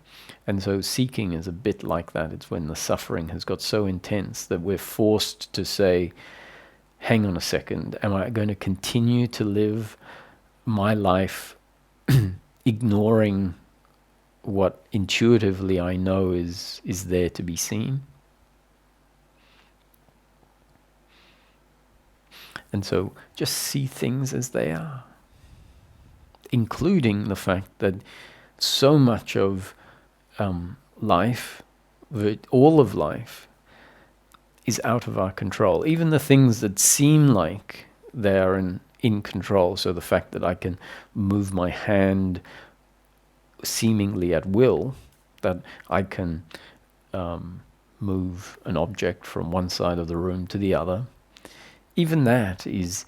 And so seeking is a bit like that. It's when the suffering has got so intense that we're forced to say, hang on a second, am I going to continue to live my life ignoring what intuitively I know is there to be seen? And so just see things as they are, including the fact that so much of life, all of life, is out of our control. Even the things that seem like they are in control. So the fact that I can move my hand seemingly at will, that I can move an object from one side of the room to the other, even that is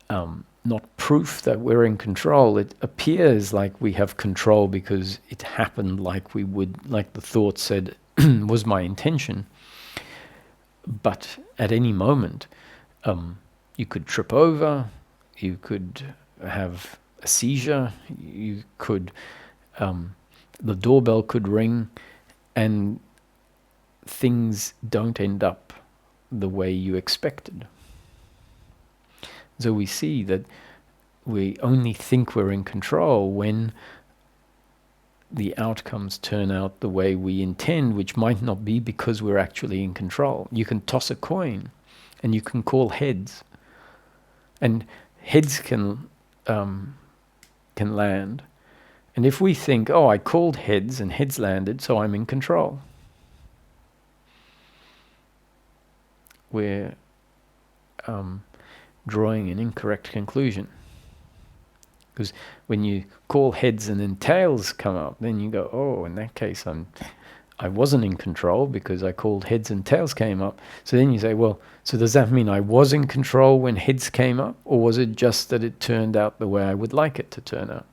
not proof that we're in control. It appears like we have control because it happened like we would, like the thought said was my intention. But at any moment, you could trip over, you could have a seizure, you could, the doorbell could ring, and things don't end up the way you expected. So we see that we only think we're in control when the outcomes turn out the way we intend, which might not be because we're actually in control. You can toss a coin and you can call heads, and heads can land. And if we think, oh, I called heads and heads landed, so I'm in control, we're drawing an incorrect conclusion. Because when you call heads and then tails come up, then you go, oh, in that case I wasn't in control because I called heads and tails came up. So then you say, well, so does that mean I was in control when heads came up, or was it just that it turned out the way I would like it to turn out?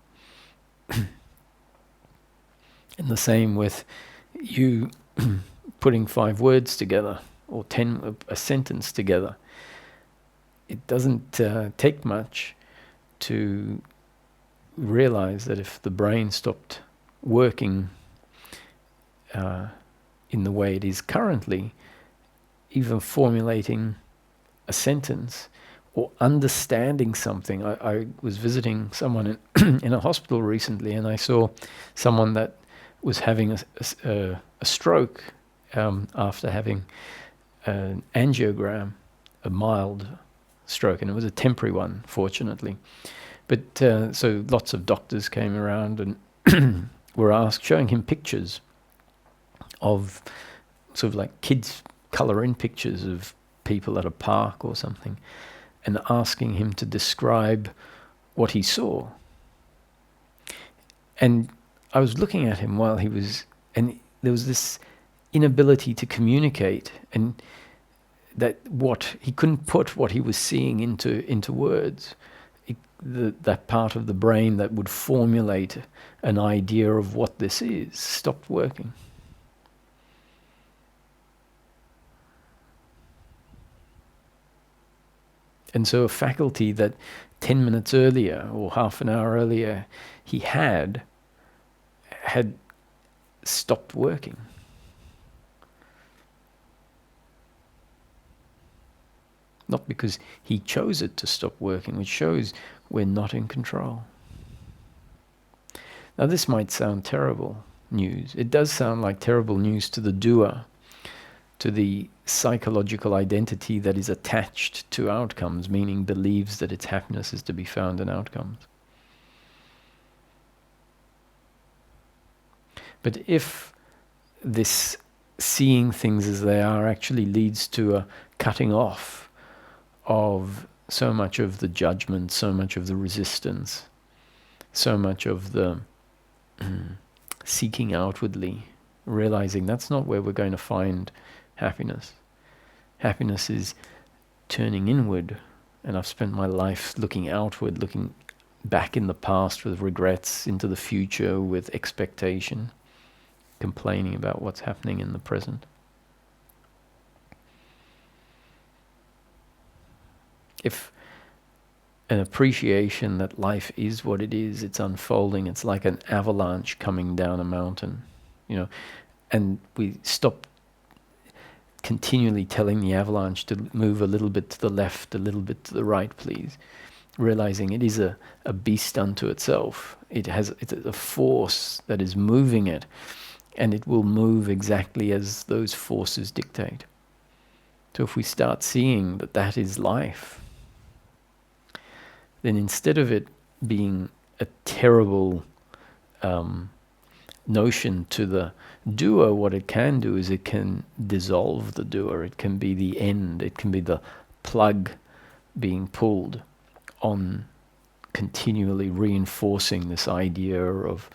And the same with you putting 5 words together or 10, a sentence together. It doesn't take much to realize that if the brain stopped working in the way it is currently, even formulating a sentence or understanding something. I was visiting someone in a hospital recently, and I saw someone that was having a stroke after having an angiogram, a mild stroke, and it was a temporary one, fortunately. But so lots of doctors came around and were showing him pictures of sort of like kids colour in pictures of people at a park or something, and asking him to describe what he saw. And I was looking at him while he was, and there was this inability to communicate, and that he couldn't put what he was seeing into words. That part of the brain that would formulate an idea of what this is stopped working. And so a faculty that 10 minutes earlier or half an hour earlier he had stopped working. Not because he chose it to stop working, which shows we're not in control. Now this might sound terrible news. It does sound like terrible news to the doer, to the psychological identity that is attached to outcomes, meaning believes that its happiness is to be found in outcomes. But if this seeing things as they are actually leads to a cutting off of so much of the judgment, so much of the resistance, so much of the seeking outwardly, realizing that's not where we're going to find happiness. Happiness is turning inward, and I've spent my life looking outward, looking back in the past with regrets, into the future with expectation, complaining about what's happening in the present. If an appreciation that life is what it is, it's unfolding, it's like an avalanche coming down a mountain, and we stop continually telling the avalanche to move a little bit to the left, a little bit to the right, please, realizing it is a beast unto itself. It's a force that is moving it, and it will move exactly as those forces dictate. So if we start seeing that is life, then instead of it being a terrible notion to the doer, what it can do is it can dissolve the doer. It can be the end. It can be the plug being pulled on continually reinforcing this idea of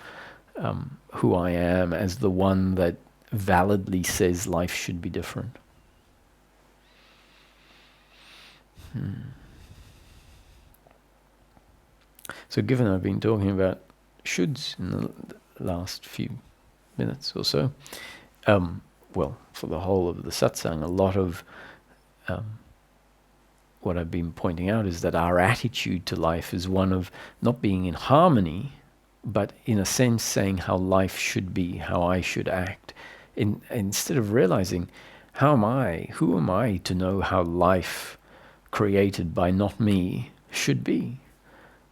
who I am as the one that validly says life should be different. So given I've been talking about shoulds in the last few minutes or so, for the whole of the satsang, a lot of what I've been pointing out is that our attitude to life is one of not being in harmony, but in a sense saying how life should be, how I should act, instead of realizing who am I to know how life created by not me should be.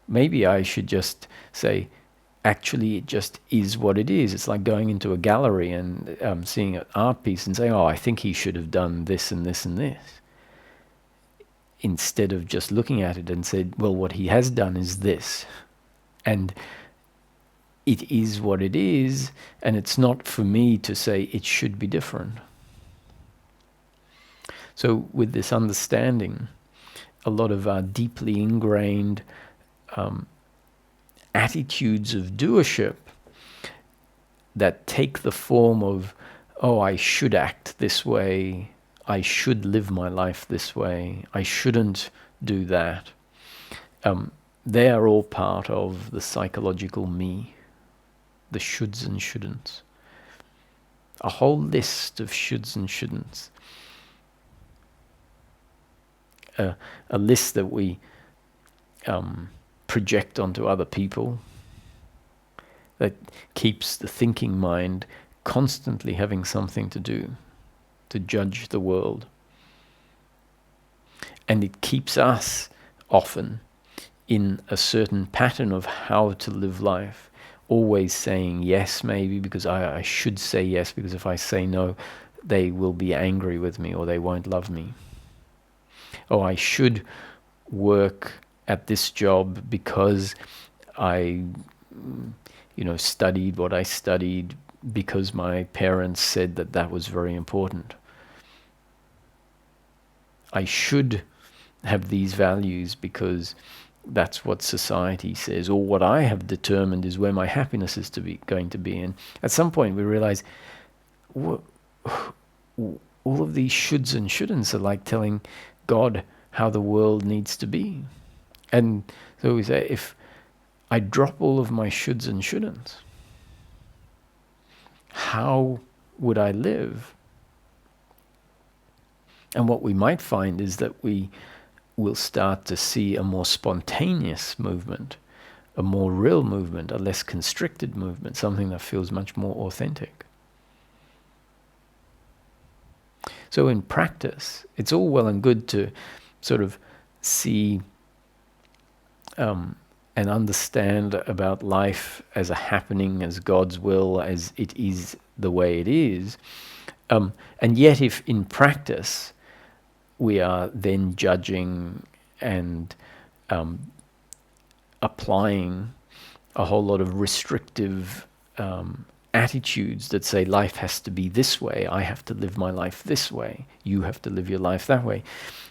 Maybe I should just say, actually it just is what it is. It's like going into a gallery and seeing an art piece and saying, I think he should have done this and this and this. Instead of just looking at it and said, well, what he has done is this. And it is what it is, and it's not for me to say it should be different. So with this understanding, a lot of our deeply ingrained attitudes of doership that take the form of, I should act this way, I should live my life this way, I shouldn't do that. They are all part of the psychological me, the shoulds and shouldn'ts. A whole list of shoulds and shouldn'ts. A list that we project onto other people, that keeps the thinking mind constantly having something to do, to judge the world. And it keeps us often in a certain pattern of how to live life, always saying yes, maybe because I should say yes, because if I say no, they will be angry with me or they won't love me. Oh, I should work at this job because I, studied what I studied because my parents said that that was very important. I should have these values because that's what society says, or what I have determined is where my happiness is going to be. And at some point we realize all of these shoulds and shouldn'ts are like telling God how the world needs to be. And so we say, if I drop all of my shoulds and shouldn'ts, how would I live? And what we might find is that we will start to see a more spontaneous movement, a more real movement, a less constricted movement, something that feels much more authentic. So in practice, it's all well and good to sort of see and understand about life as a happening, as God's will, as it is the way it is. And yet if in practice we are then judging and applying a whole lot of restrictive attitudes that say life has to be this way, I have to live my life this way, you have to live your life that way,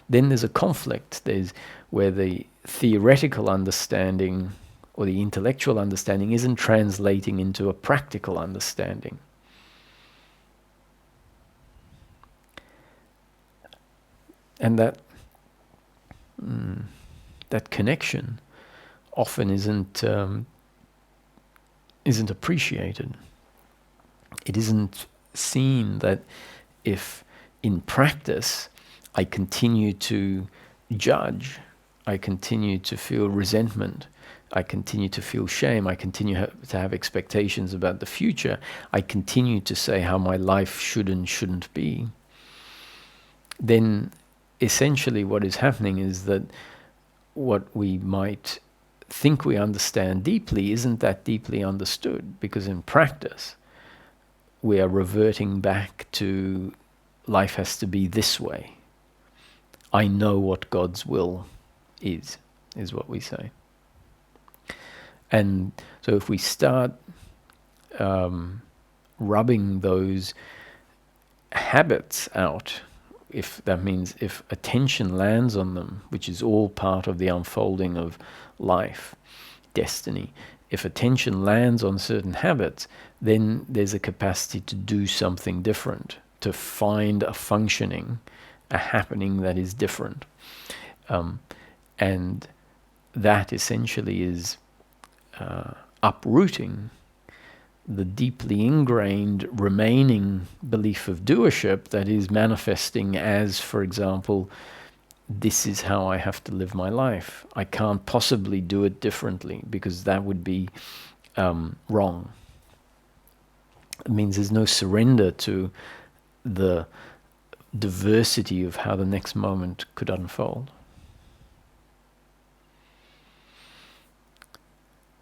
then there's a conflict. There's where the theoretical understanding or the intellectual understanding isn't translating into a practical understanding. And that connection often isn't appreciated. It isn't seen that if in practice I continue to judge, I continue to feel resentment, I continue to feel shame, I continue to have expectations about the future, I continue to say how my life should and shouldn't be, then essentially what is happening is that what we might think we understand deeply isn't that deeply understood, because in practice we are reverting back to life has to be this way. I know what God's will is what we say. And so if we start rubbing those habits out, if that means if attention lands on them, which is all part of the unfolding of life, destiny, if attention lands on certain habits, then there's a capacity to do something different, to find a functioning, a happening that is different. And that essentially is uprooting the deeply ingrained remaining belief of doership that is manifesting as, for example, this is how I have to live my life. I can't possibly do it differently because that would be wrong. It means there's no surrender to the diversity of how the next moment could unfold.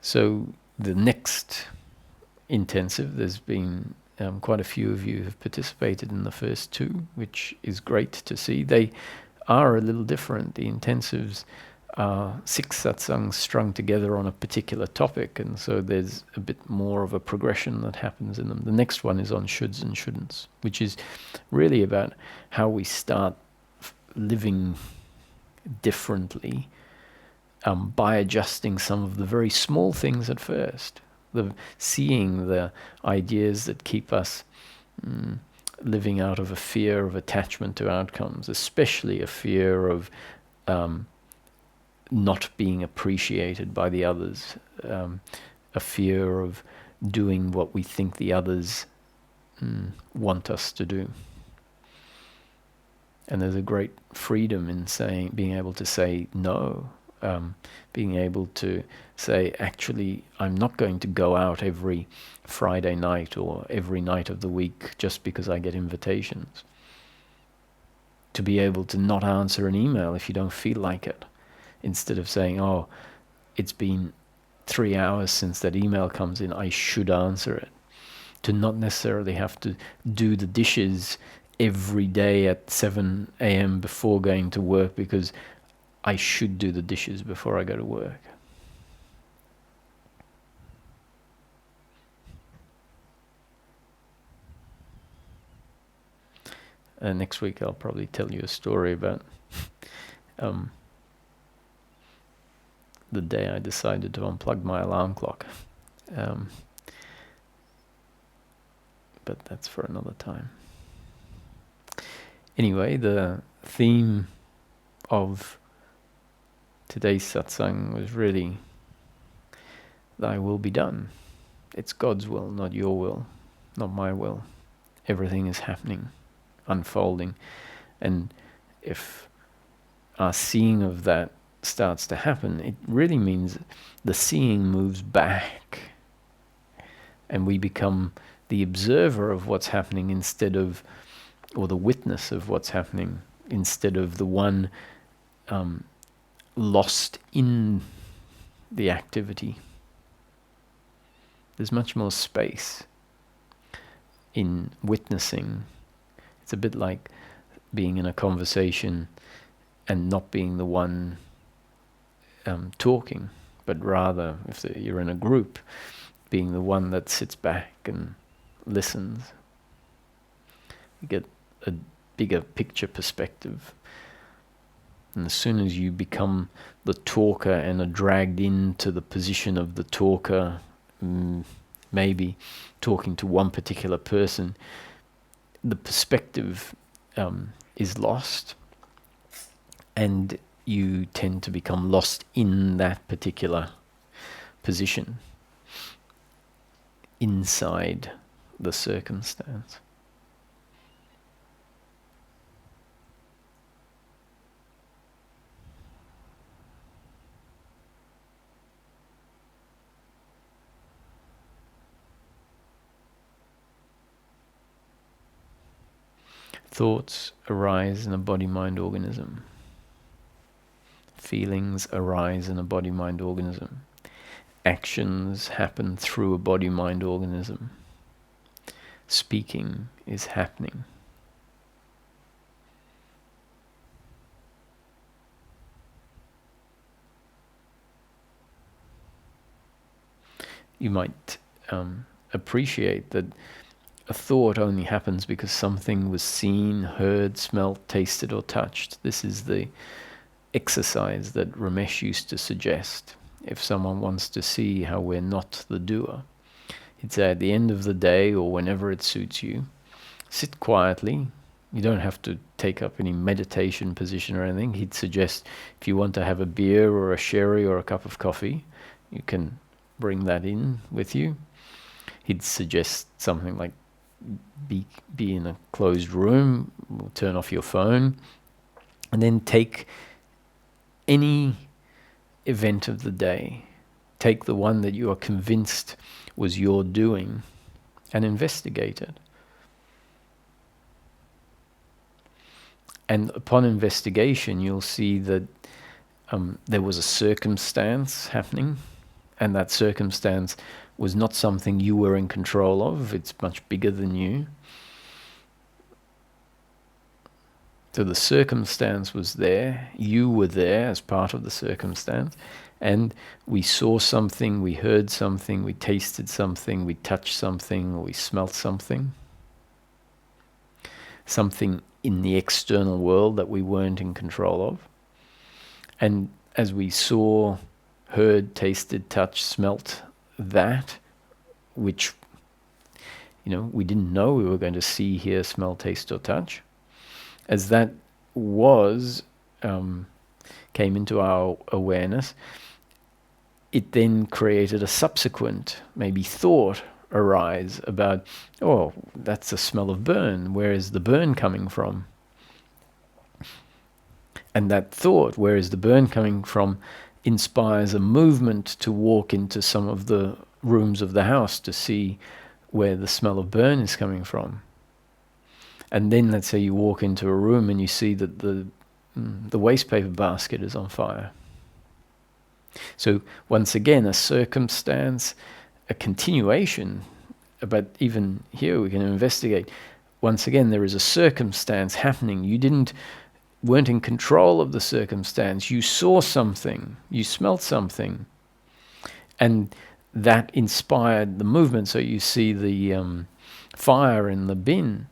So the next intensive, there's been quite a few of you have participated in the first two, which is great to see. They are a little different. The intensives are 6 satsangs strung together on a particular topic, and so there's a bit more of a progression that happens in them. The next one is on shoulds and shouldn'ts, which is really about how we start living differently by adjusting some of the very small things at first. Seeing the ideas that keep us living out of a fear of attachment to outcomes, especially a fear of not being appreciated by the others, a fear of doing what we think the others want us to do. And there's a great freedom in being able to say no, being able to say, actually, I'm not going to go out every Friday night or every night of the week just because I get invitations. to be able to not answer an email if you don't feel like it, instead of saying, oh, it's been 3 hours since that email comes in, I should answer it. To not necessarily have to do the dishes every day at 7 a.m. before going to work because I should do the dishes before I go to work. Next week I'll probably tell you a story about the day I decided to unplug my alarm clock. But that's for another time. Anyway, the theme of today's satsang was really, thy will be done. It's God's will, not your will, not my will. Everything is happening, unfolding. And if our seeing of that starts to happen, it really means the seeing moves back and we become the observer of what's happening instead of, or the witness of what's happening, instead of the one lost in the activity. There's much more space in witnessing. It's a bit like being in a conversation and not being the one talking, but rather, if you're in a group, being the one that sits back and listens. You get a bigger picture perspective. And as soon as you become the talker and are dragged into the position of the talker, maybe talking to one particular person, the perspective is lost, and you tend to become lost in that particular position, inside the circumstance. Thoughts arise in a body-mind organism. Feelings arise in a body-mind organism. Actions happen through a body-mind organism. Speaking is happening. You might appreciate that a thought only happens because something was seen, heard, smelt, tasted, or touched. This is the exercise that Ramesh used to suggest. If someone wants to see how we're not the doer, he'd say at the end of the day, or whenever it suits you, sit quietly. You don't have to take up any meditation position or anything. He'd suggest if you want to have a beer or a sherry or a cup of coffee, you can bring that in with you. He'd suggest something like be in a closed room, turn off your phone, and then take any event of the day, take the one that you are convinced was your doing, and investigate it. And upon investigation, you'll see that there was a circumstance happening, and that circumstance was not something you were in control of. It's much bigger than you. So the circumstance was there, you were there as part of the circumstance, and we saw something, we heard something, we tasted something, we touched something, or we smelt something. Something in the external world that we weren't in control of. And as we saw, heard, tasted, touched, smelt that, which we didn't know we were going to see, hear, smell, taste, or touch, as that came into our awareness, it then created a subsequent, maybe thought arise about, oh, that's the smell of burn. Where is the burn coming from? And that thought, where is the burn coming from, inspires a movement to walk into some of the rooms of the house to see where the smell of burn is coming from. And then let's say you walk into a room and you see that the waste paper basket is on fire. So once again, a circumstance, a continuation, but even here we can investigate. Once again, there is a circumstance happening. You weren't in control of the circumstance. You saw something, you smelt something, and that inspired the movement. So you see the fire in the bin,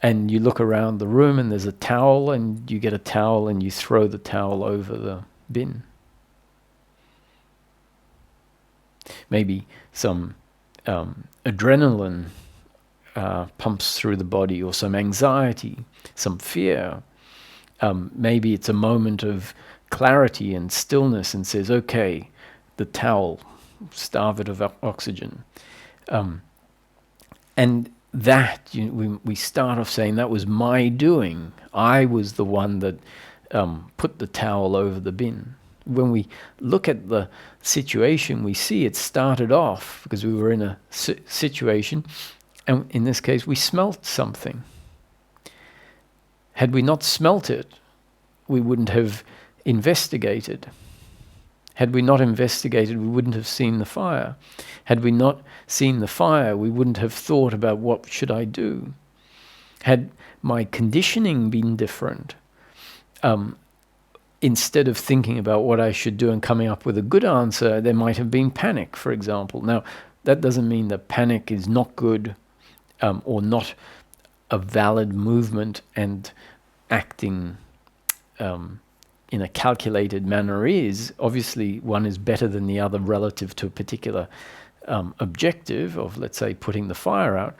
and you look around the room and there's a towel, and you get a towel and you throw the towel over the bin. Maybe some adrenaline pumps through the body, or some anxiety, some fear. Maybe it's a moment of clarity and stillness and says, okay, the towel, starve it of oxygen. And that, we start off saying that was my doing. I was the one that put the towel over the bin. When we look at the situation, we see it started off because we were in a situation, and in this case, we smelt something. Had we not smelt it, we wouldn't have investigated. Had we not investigated, we wouldn't have seen the fire. Had we not seen the fire, we wouldn't have thought about what should I do. Had my conditioning been different, instead of thinking about what I should do and coming up with a good answer, there might have been panic, for example. Now, that doesn't mean that panic is not good, or not a valid movement, and acting in a calculated manner is. Obviously, one is better than the other relative to a particular objective of, let's say, putting the fire out.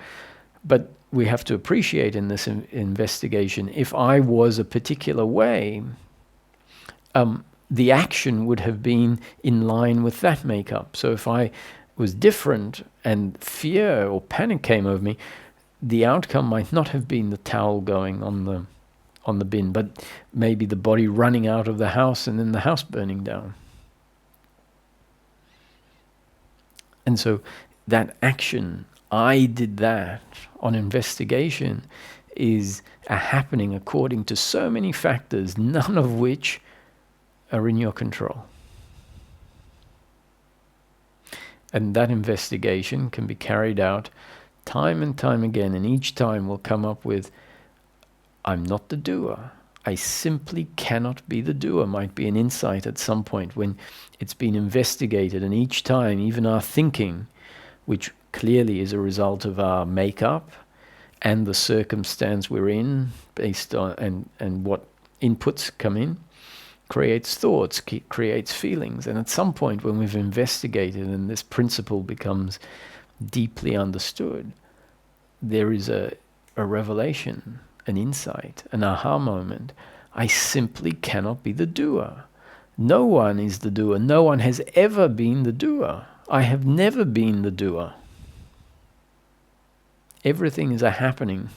But we have to appreciate in this investigation, if I was a particular way, the action would have been in line with that makeup. So if I was different and fear or panic came over me, the outcome might not have been the towel going on the bin, but maybe the body running out of the house and then the house burning down. And so that action, I did that on investigation, is a happening according to so many factors, none of which are in your control. And that investigation can be carried out time and time again, and each time we'll come up with, I'm not the doer. I simply cannot be the doer. Might be an insight at some point when it's been investigated, and each time, even our thinking, which clearly is a result of our makeup and the circumstance we're in, based on and what inputs come in, creates thoughts, creates feelings. And at some point when we've investigated and this principle becomes deeply understood, there is a revelation, an insight, an aha moment. I simply cannot be the doer. No one is the doer. No one has ever been the doer. I have never been the doer. Everything is a happening.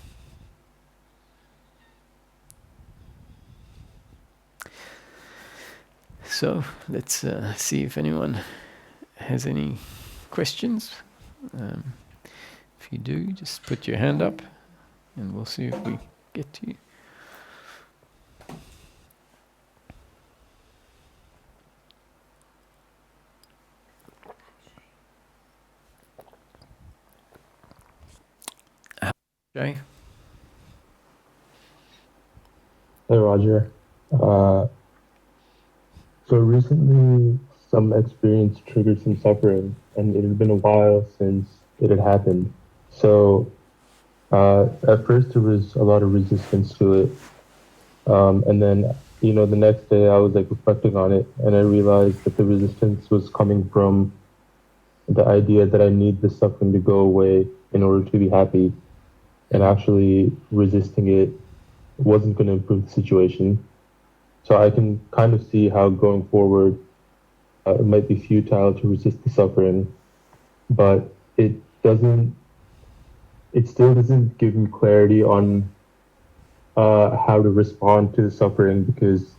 So let's see if anyone has any questions. If you do, just put your hand up and we'll see if we get to you. Jay? Hey, Roger. So recently, some experience triggered some suffering, and it had been a while since it had happened. So at first, there was a lot of resistance to it. And then, the next day I was like reflecting on it, and I realized that the resistance was coming from the idea that I need the suffering to go away in order to be happy. And actually resisting it wasn't going to improve the situation. So I can kind of see how going forward it might be futile to resist the suffering, but it still doesn't give me clarity on how to respond to the suffering, because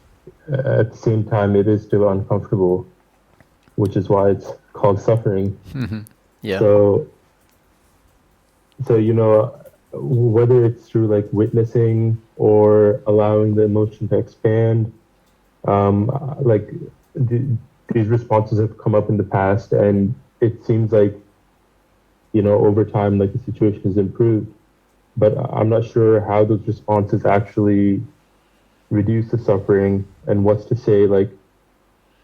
at the same time it is still uncomfortable, which is why it's called suffering. Mm-hmm. Yeah. So whether it's through like witnessing or allowing the emotion to expand. Like these responses have come up in the past, and it seems like, over time, like the situation has improved. But I'm not sure how those responses actually reduce the suffering, and what's to say like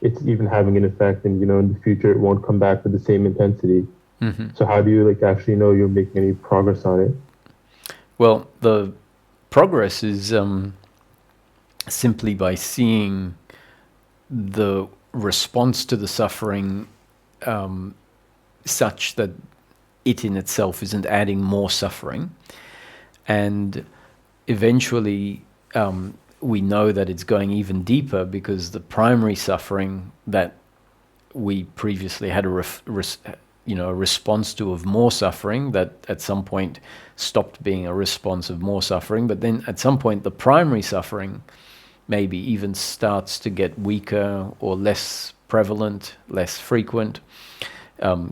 it's even having an effect, and in the future it won't come back with the same intensity. Mm-hmm. So how do you like actually know you're making any progress on it? Well, the progress is simply by seeing the response to the suffering such that it in itself isn't adding more suffering. And eventually, we know that it's going even deeper because the primary suffering that we previously had a response to of more suffering, that at some point stopped being a response of more suffering, but then at some point the primary suffering maybe even starts to get weaker or less prevalent, less frequent,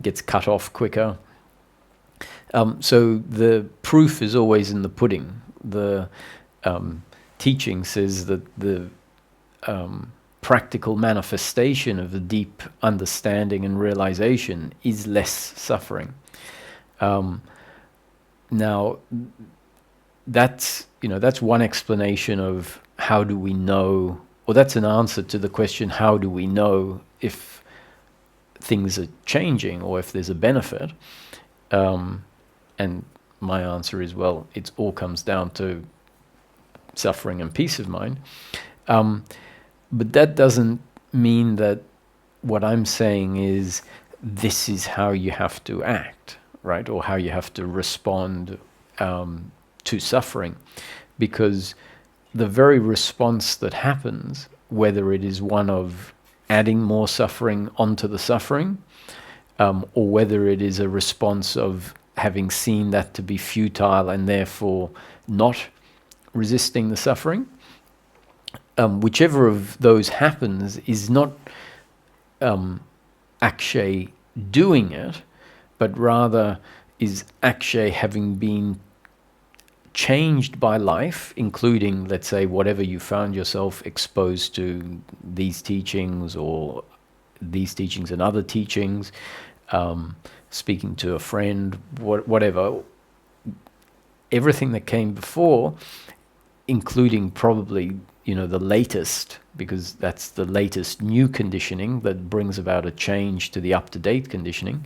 gets cut off quicker. So the proof is always in the pudding. The teaching says that the practical manifestation of the deep understanding and realization is less suffering. Now, that's one explanation of how do we know, or that's an answer to the question, how do we know if things are changing or if there's a benefit? And my answer is, well, it all comes down to suffering and peace of mind. But that doesn't mean that what I'm saying is this is how you have to act, right? Or how you have to respond to suffering. Because the very response that happens, whether it is one of adding more suffering onto the suffering, or whether it is a response of having seen that to be futile and therefore not resisting the suffering, whichever of those happens is not Akshay doing it, but rather is Akshay having been changed by life, including, let's say, whatever you found yourself exposed to, these teachings or these teachings and other teachings, speaking to a friend, whatever, everything that came before, including probably the latest, because that's the latest new conditioning that brings about a change to the up-to-date conditioning,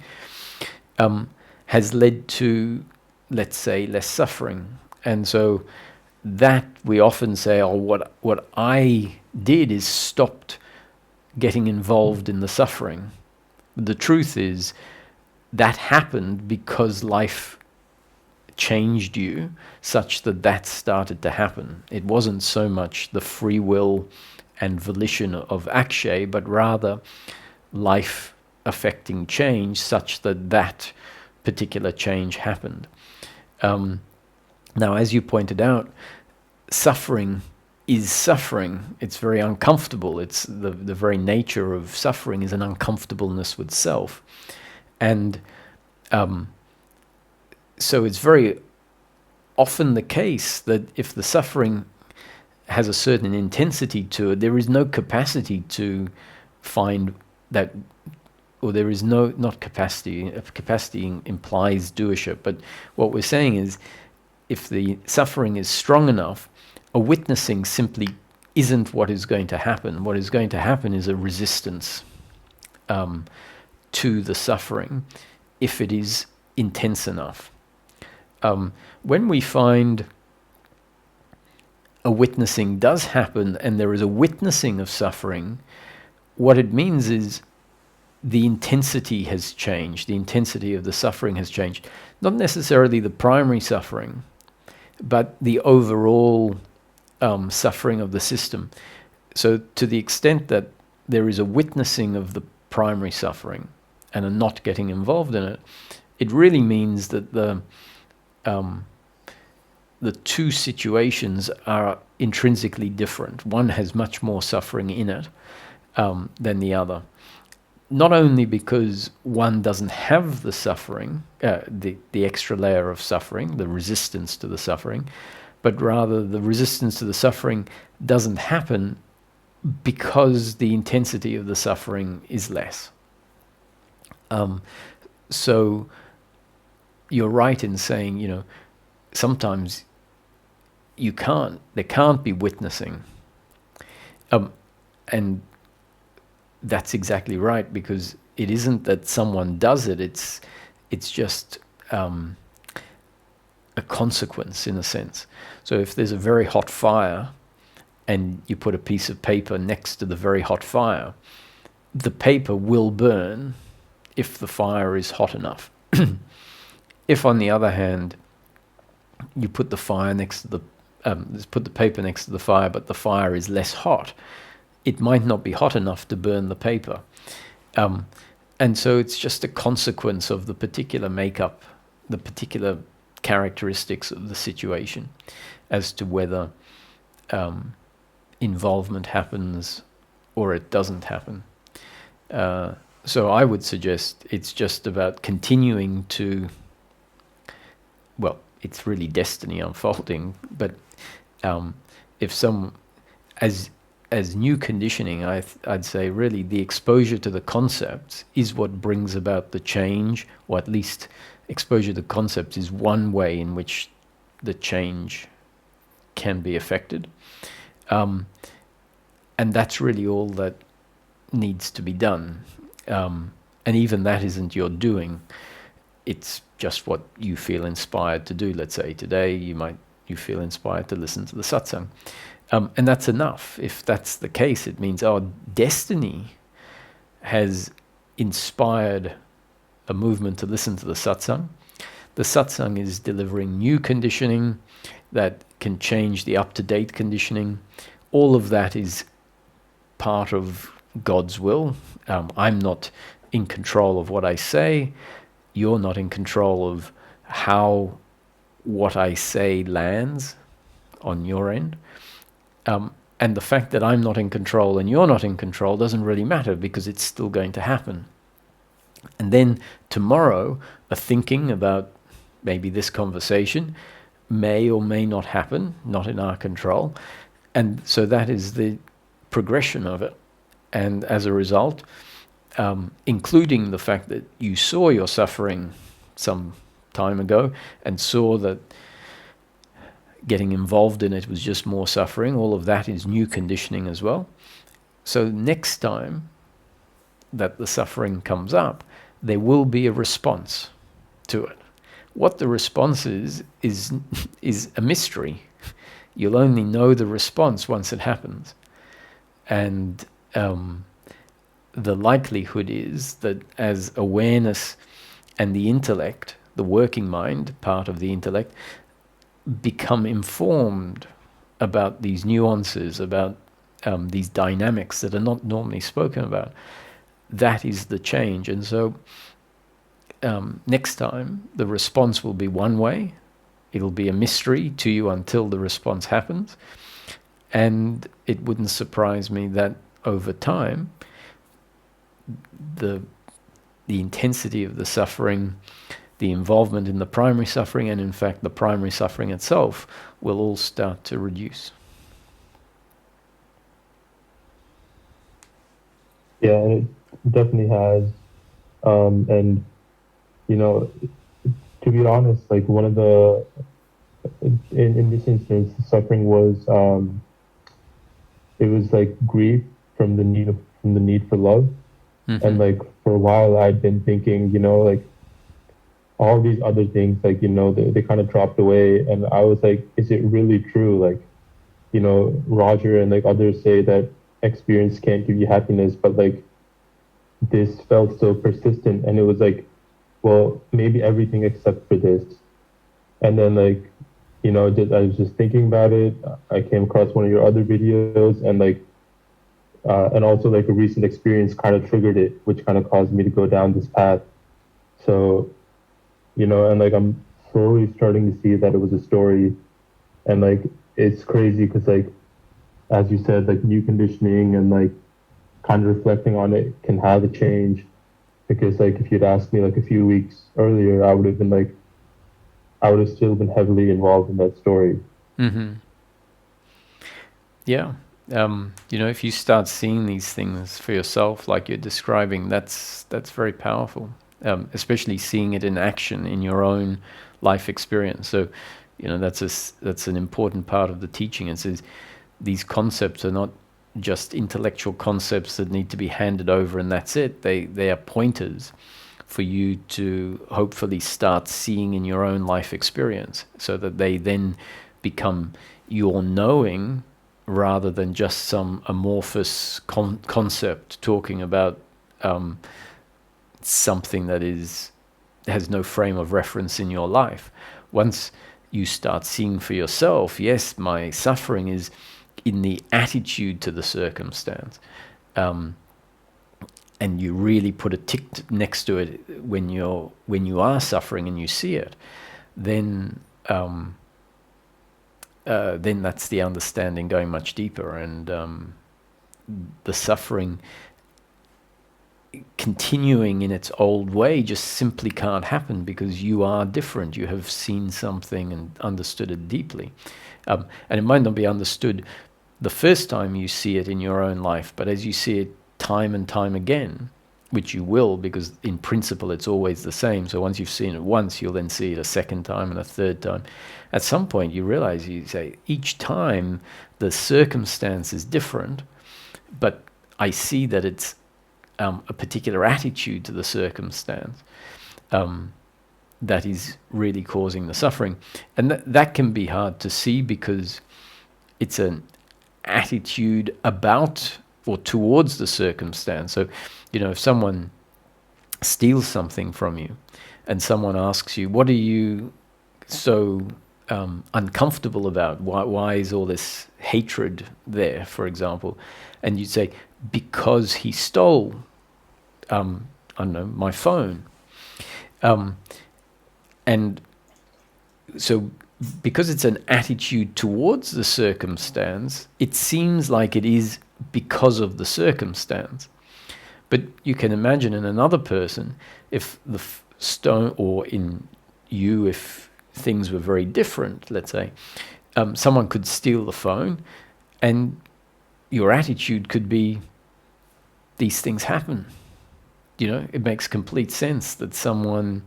has led to, let's say, less suffering. And so that we often say, oh, what I did is stopped getting involved in the suffering. The truth is that happened because life changed you such that that started to happen. It wasn't so much the free will and volition of Akshay, but rather life affecting change such that that particular change happened. Now, as you pointed out, suffering is suffering. It's very uncomfortable. It's the very nature of suffering is an uncomfortableness with self. And so it's very often the case that if the suffering has a certain intensity to it, there is no capacity to find that, or there is no, not capacity, capacity implies doership, but what we're saying is if the suffering is strong enough, a witnessing simply isn't what is going to happen. What is going to happen is a resistance to the suffering if it is intense enough. When we find a witnessing does happen and there is a witnessing of suffering, what it means is the intensity has changed. The intensity of the suffering has changed. Not necessarily the primary suffering, but the overall suffering of the system. So to the extent that there is a witnessing of the primary suffering and a not getting involved in it, it really means that the two situations are intrinsically different. One has much more suffering in it than the other. not only because one doesn't have the suffering, the extra layer of suffering, the resistance to the suffering, but rather the resistance to the suffering doesn't happen because the intensity of the suffering is less. So you're right in saying, sometimes there can't be witnessing. And that's exactly right, because it isn't that someone does it, it's just a consequence in a sense. So if there's a very hot fire and you put a piece of paper next to the very hot fire, the paper will burn if the fire is hot enough. If, on the other hand, you put the fire next to put the paper next to the fire, but the fire is less hot, it might not be hot enough to burn the paper. And so it's just a consequence of the particular makeup, the particular characteristics of the situation, as to whether involvement happens or it doesn't happen. So I would suggest it's just about continuing to, well, it's really destiny unfolding, but if as new conditioning, I'd say really the exposure to the concepts is what brings about the change, or at least exposure to concepts is one way in which the change can be affected. And that's really all that needs to be done. And even that isn't your doing. It's just what you feel inspired to do. Let's say today you feel inspired to listen to the satsang. And that's enough. If that's the case, it means our destiny has inspired a movement to listen to the satsang. The satsang is delivering new conditioning that can change the up-to-date conditioning. All of that is part of God's will. I'm not in control of what I say. You're not in control of how what I say lands on your end. And the fact that I'm not in control and you're not in control doesn't really matter, because it's still going to happen. And then tomorrow, a thinking about maybe this conversation may or may not happen, not in our control. And so that is the progression of it. And as a result, including the fact that you saw your suffering some time ago and saw that getting involved in it was just more suffering, all of that is new conditioning as well. So next time that the suffering comes up, there will be a response to it. What the response is a mystery. You'll only know the response once it happens. And the likelihood is that as awareness and the intellect, the working mind, part of the intellect, become informed about these nuances, about these dynamics that are not normally spoken about, that is the change. And so next time the response will be one way. It'll be a mystery to you until the response happens. And it wouldn't surprise me that over time, the intensity of the suffering, the involvement in the primary suffering, and in fact the primary suffering itself will all start to reduce. Yeah, and it definitely has. And, to be honest, like one of the, in this instance, the suffering was, it was like grief from the need for love. Mm-hmm. And like for a while I'd been thinking, like all these other things, like, they kind of dropped away. And I was like, is it really true? Like, Roger and like others say that experience can't give you happiness, but like this felt so persistent. And it was like, well, maybe everything except for this. And then like, I was just thinking about it. I came across one of your other videos, and like, and also like a recent experience kind of triggered it, which kind of caused me to go down this path. So, and like I'm slowly starting to see that it was a story. And like it's crazy because like, as you said, like new conditioning and like kind of reflecting on it can have a change. Because like if you'd asked me like a few weeks earlier, I would have been like, I would have still been heavily involved in that story. Mm-hmm. Yeah. If you start seeing these things for yourself, like you're describing, that's very powerful. Especially seeing it in action in your own life experience. So, that's an important part of the teaching. It says these concepts are not just intellectual concepts that need to be handed over and that's it. They are pointers for you to hopefully start seeing in your own life experience, so that they then become your knowing rather than just some amorphous concept talking about something that has no frame of reference in your life. Once you start seeing for yourself, yes, my suffering is in the attitude to the circumstance, and you really put a tick next to it when you are suffering and you see it, then that's the understanding going much deeper, and the suffering continuing in its old way just simply can't happen, because you are different. You have seen something and understood it deeply, and it might not be understood the first time you see it in your own life, but as you see it time and time again, which you will, because in principle it's always the same. So once you've seen it once, you'll then see it a second time and a third time. At some point you realize, you say, each time the circumstance is different, but I see that it's a particular attitude to the circumstance that is really causing the suffering. And that can be hard to see, because it's an attitude about or towards the circumstance. So, if someone steals something from you and someone asks you, what are you so uncomfortable about? Why is all this hatred there, for example? And you say, because he stole, I don't know, my phone. And so because it's an attitude towards the circumstance, it seems like it is because of the circumstance. But you can imagine in another person, if the stone, or in you, if things were very different, let's say, someone could steal the phone and your attitude could be, these things happen. It makes complete sense that someone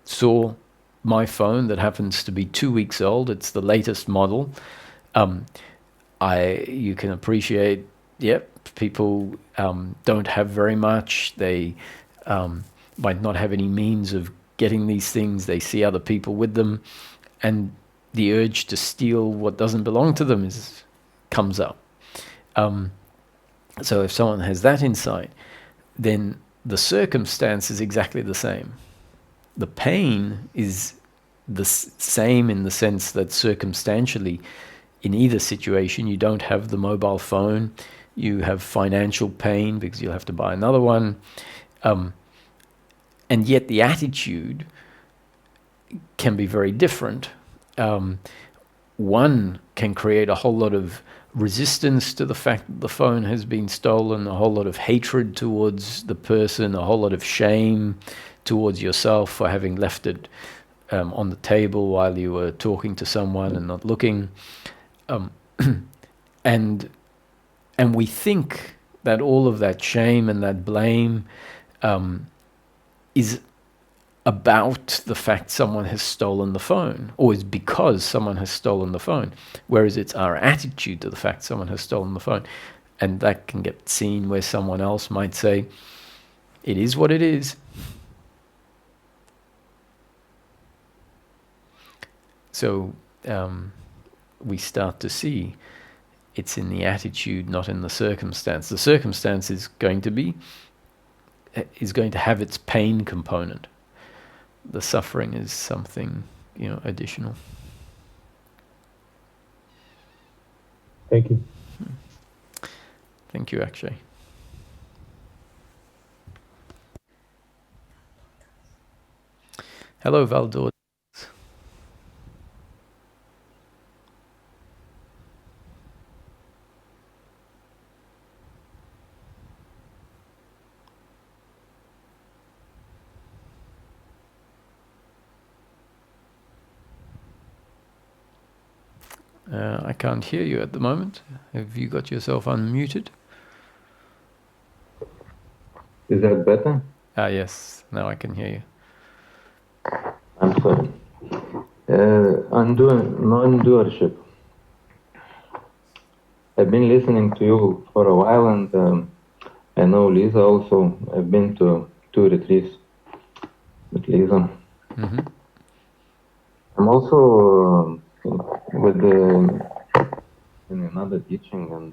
saw my phone that happens to be 2 weeks old. It's the latest model. You can appreciate, yep, people don't have very much. They might not have any means of getting these things. They see other people with them, and the urge to steal what doesn't belong to them comes up. So if someone has that insight, then the circumstance is exactly the same. The pain is the same, in the sense that circumstantially, in either situation, you don't have the mobile phone, you have financial pain because you'll have to buy another one, and yet the attitude can be very different. One can create a whole lot of resistance to the fact that the phone has been stolen, a whole lot of hatred towards the person, a whole lot of shame towards yourself for having left it on the table while you were talking to someone and not looking. And we think that all of that shame and that blame is about the fact someone has stolen the phone, or is because someone has stolen the phone, whereas it's our attitude to the fact someone has stolen the phone. And that can get seen where someone else might say, it is what it is. So we start to see it's in the attitude, not in the circumstance. The circumstance is going to have its pain component. The suffering is something, additional. Thank you. Thank you, Akshay. Hello, Valdor. I can't hear you at the moment. Have you got yourself unmuted? Is that better? Yes, now I can hear you. I'm sorry. Non-doership. I've been listening to you for a while, and I know Lisa also. I've been to 2 retreats with Lisa. Mm-hmm. I'm also with the in another teaching, and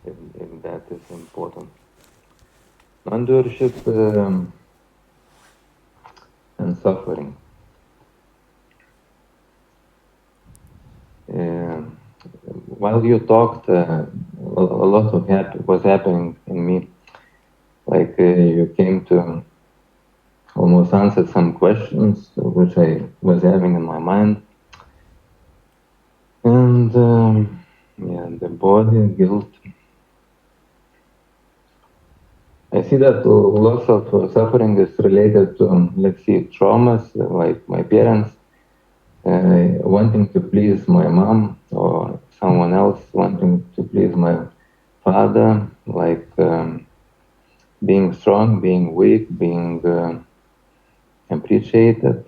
if that is important. Non-doership and suffering. While you talked, a lot of was happening in me. Like you came to almost answer some questions which I was having in my mind. And yeah, the body, guilt. I see that lots of suffering is related to, let's see, traumas, like my parents wanting to please my mom, or someone else wanting to please my father, like being strong, being weak, being appreciated.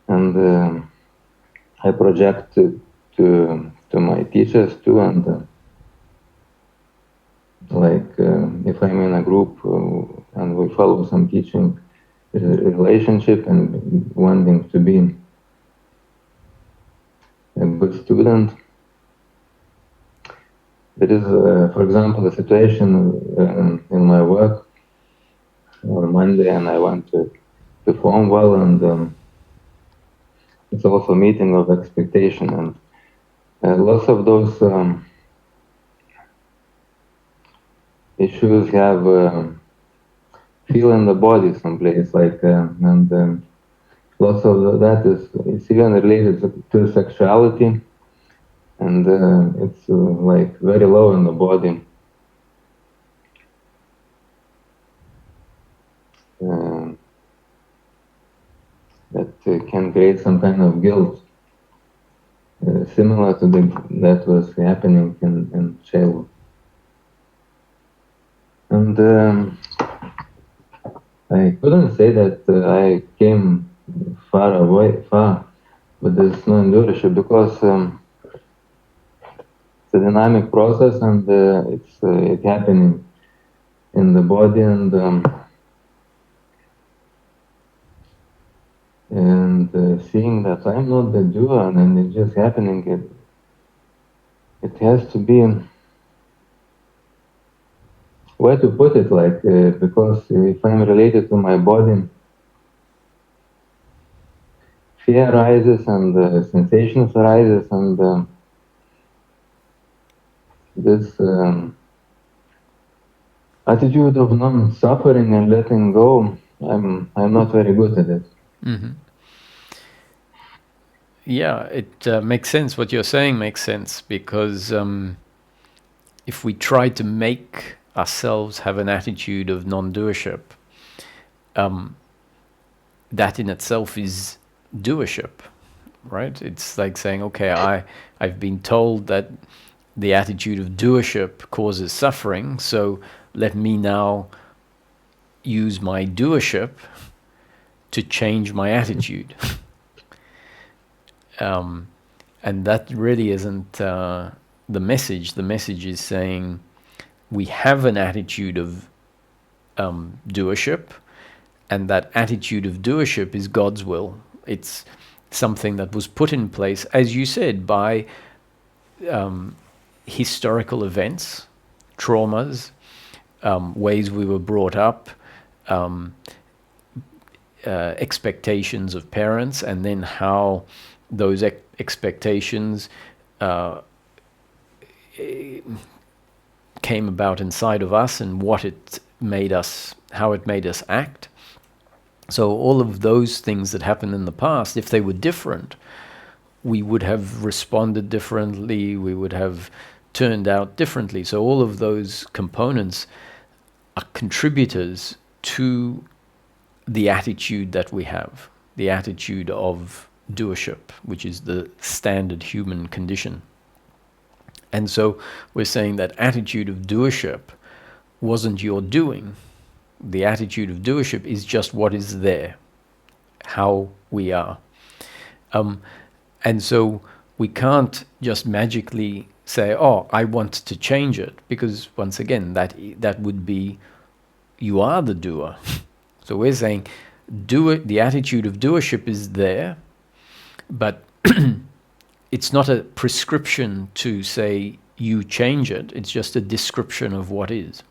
And I project to my teachers too, and like if I'm in a group and we follow some teaching relationship and wanting to be a good student. There is, for example, a situation in my work on Monday, and I want to perform well, and it's also a meeting of expectation, and lots of those issues have feel in the body someplace, like and lots of that is it's even related to sexuality, and it's like very low in the body. That can create some kind of guilt, similar to that was happening in childhood. And I couldn't say that I came far with this non-leadership, because it's a dynamic process, and it's happening in the body, and seeing that I'm not the doer and it's just happening. It has to be where to put it, like because if I'm related to my body, fear arises, and sensations arises, and this attitude of non-suffering and letting go, I'm not very good at it. Mm-hmm. Yeah, it makes sense. What you're saying makes sense, because if we try to make ourselves have an attitude of non-doership, that in itself is doership, right? It's like saying, okay, I've been told that the attitude of doership causes suffering, so let me now use my doership to change my attitude. And that really isn't the message. The message is saying we have an attitude of doership, and that attitude of doership is God's will. It's something that was put in place, as you said, by historical events, traumas, ways we were brought up, expectations of parents, and then how those expectations came about inside of us, and what it made us, how it made us act. So all of those things that happened in the past, if they were different, we would have responded differently, we would have turned out differently. So all of those components are contributors to the attitude that we have, the attitude of doership, which is the standard human condition. And so we're saying that attitude of doership wasn't your doing. The attitude of doership is just what is there, how we are. And so we can't just magically say, oh, I want to change it, because once again, that would be, you are the doer. So we're saying the attitude of doership is there, but it's not a prescription to say you change it. It's just a description of what is.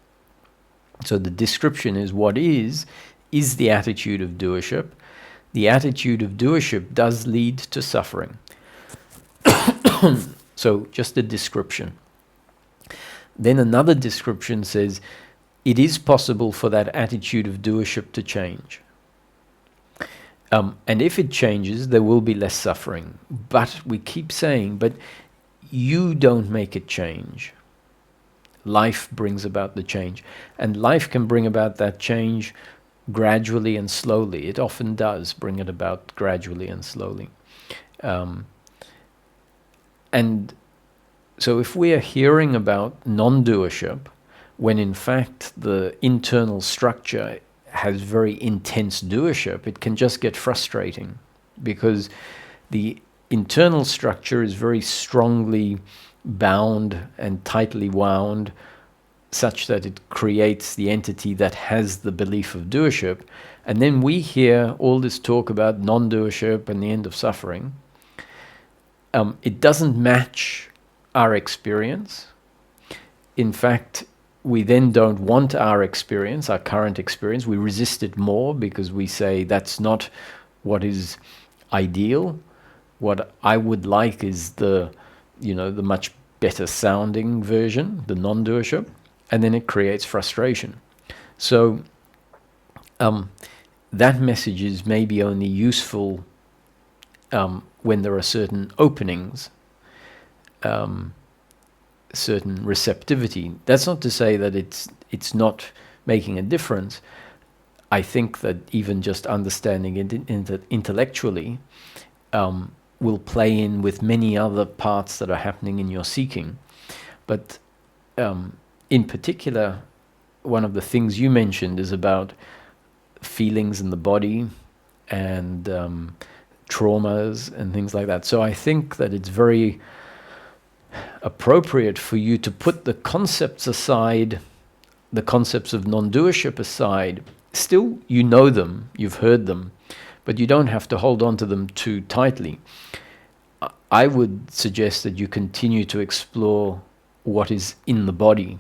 So the description is what is the attitude of doership. The attitude of doership does lead to suffering. So just a description. Then another description says, it is possible for that attitude of doership to change. And if it changes, there will be less suffering. But we keep saying, but you don't make it change. Life brings about the change. And life can bring about that change gradually and slowly. It often does bring it about gradually and slowly. And so if we are hearing about non-doership, when in fact the internal structure has very intense doership, it can just get frustrating, because the internal structure is very strongly bound and tightly wound, such that it creates the entity that has the belief of doership. And then we hear all this talk about non-doership and the end of suffering. It doesn't match our experience. In fact, we then don't want our experience, our current experience. We resist it more because we say that's not what is ideal. What I would like is the much better sounding version, the non-doership, and then it creates frustration. So that message is maybe only useful when there are certain openings, certain receptivity. That's not to say that it's not making a difference. I think that even just understanding it intellectually will play in with many other parts that are happening in your seeking. But in particular, one of the things you mentioned is about feelings in the body and traumas and things like that. So I think that it's very appropriate for you to put the concepts aside, the concepts of non-doership aside. Still, you know them, you've heard them, but you don't have to hold on to them too tightly. I would suggest that you continue to explore what is in the body,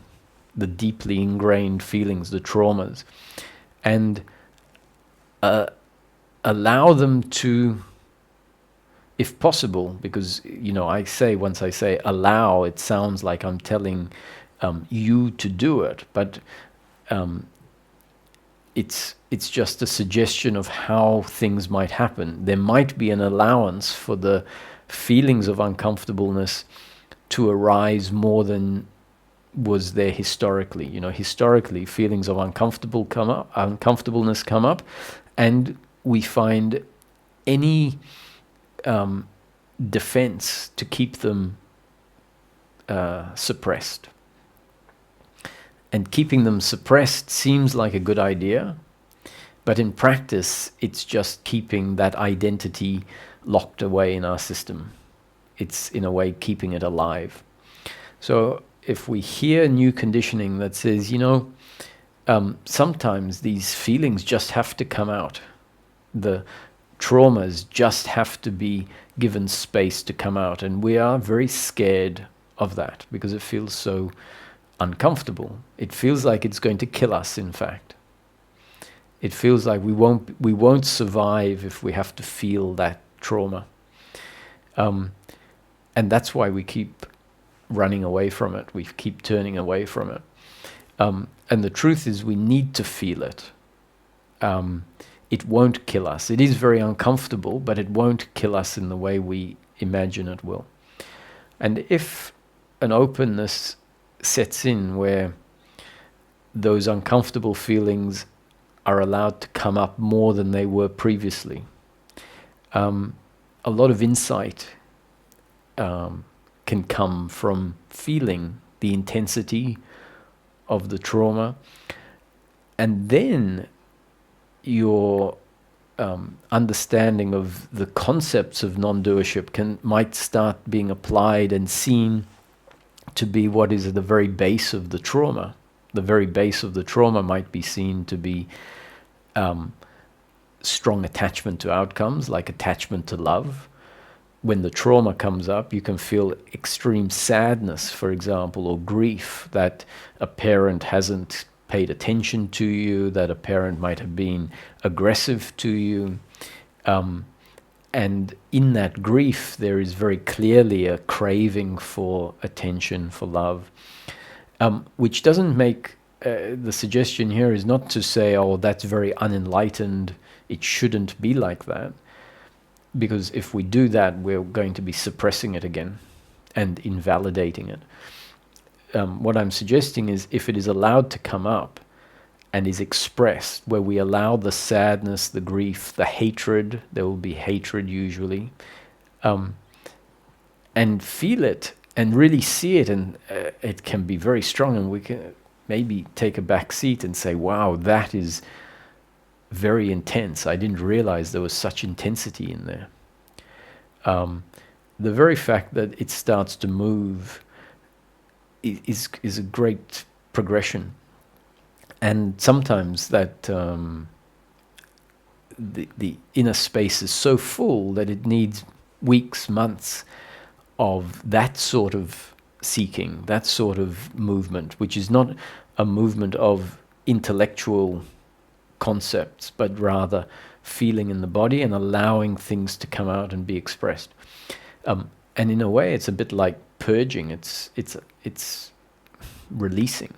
the deeply ingrained feelings, the traumas, and allow them to, if possible, because once I say allow, it sounds like I'm telling you to do it, but it's just a suggestion of how things might happen. There might be an allowance for the feelings of uncomfortableness to arise more than was there historically. Historically, feelings of uncomfortableness come up, and we find any defense to keep them suppressed. And keeping them suppressed seems like a good idea, but in practice, it's just keeping that identity locked away in our system. It's, in a way, keeping it alive. So if we hear new conditioning that says, sometimes these feelings just have to come out. The traumas just have to be given space to come out. And we are very scared of that because it feels so uncomfortable. It feels like it's going to kill us, in fact. It feels like we won't survive if we have to feel that trauma. And that's why we keep running away from it. We keep turning away from it. And the truth is we need to feel it. It won't kill us. It is very uncomfortable, but it won't kill us in the way we imagine it will. And if an openness sets in where those uncomfortable feelings are allowed to come up more than they were previously, a lot of insight can come from feeling the intensity of the trauma, and then your understanding of the concepts of non-doership might start being applied and seen to be what is at the very base of the trauma. The very base of the trauma might be seen to be strong attachment to outcomes, like attachment to love. When the trauma comes up, you can feel extreme sadness, for example, or grief that a parent hasn't paid attention to you, that a parent might have been aggressive to you. And in that grief, there is very clearly a craving for attention, for love, which doesn't make, the suggestion here is not to say, oh, that's very unenlightened, it shouldn't be like that. Because if we do that, we're going to be suppressing it again and invalidating it. What I'm suggesting is, if it is allowed to come up and is expressed, where we allow the sadness, the grief, the hatred, there will be hatred usually, and feel it and really see it, and it can be very strong, and we can maybe take a back seat and say, wow, that is very intense. I didn't realize there was such intensity in there. The very fact that it starts to move is a great progression. And sometimes that the inner space is so full that it needs weeks, months of that sort of seeking, that sort of movement, which is not a movement of intellectual concepts, but rather feeling in the body and allowing things to come out and be expressed. And in a way, it's a bit like purging. It's releasing.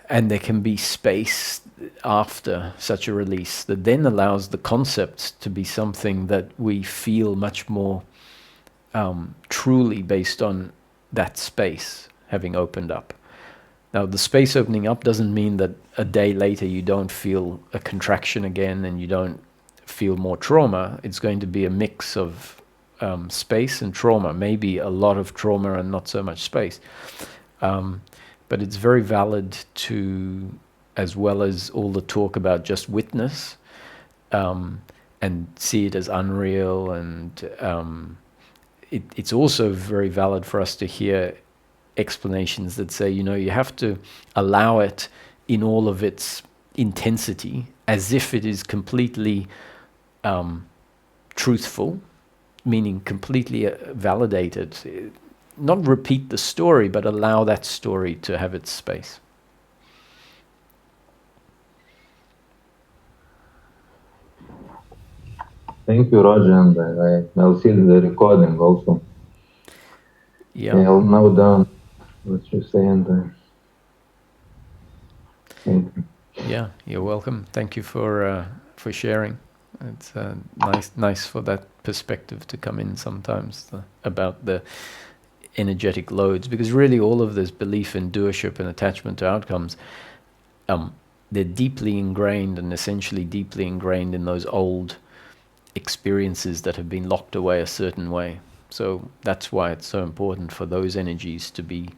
And there can be space after such a release that then allows the concepts to be something that we feel much more truly based on that space having opened up. Now, the space opening up doesn't mean that a day later you don't feel a contraction again and you don't feel more trauma. It's going to be a mix of space and trauma, maybe a lot of trauma and not so much space. But it's very valid to, as well as all the talk about just witness, and see it as unreal, and it's also very valid for us to hear explanations that say, you have to allow it in all of its intensity, as if it is completely truthful, meaning completely validated. Not repeat the story, but allow that story to have its space. Thank you, Roger, and I'll see the recording also. Yeah. I'll note down what you say, and thank you. Yeah, you're welcome. Thank you for sharing. It's nice for that perspective to come in sometimes, about the energetic loads, because really all of this belief in doership and attachment to outcomes, they're deeply ingrained, and essentially deeply ingrained in those old experiences that have been locked away a certain way. So that's why it's so important for those energies to be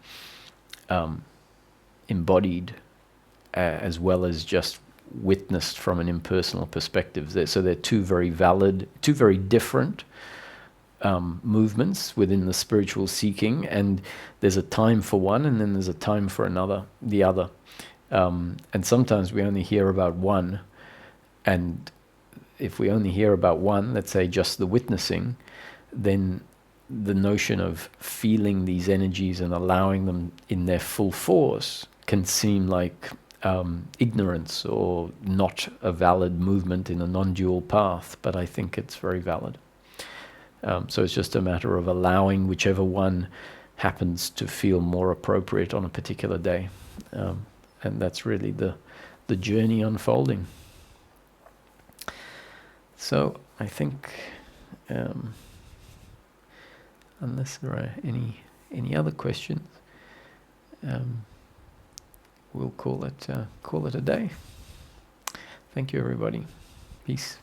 embodied, as well as just witnessed from an impersonal perspective. So they're two very valid, two very different movements within the spiritual seeking, and there's a time for one, and then there's a time for the other. And sometimes we only hear about one, and if we only hear about one, let's say just the witnessing, then the notion of feeling these energies and allowing them in their full force can seem like ignorance or not a valid movement in a non-dual path, but I think it's very valid. So it's just a matter of allowing whichever one happens to feel more appropriate on a particular day. And that's really the journey unfolding. So I think, unless there are any other questions, we'll call it a day. Thank you, everybody. Peace.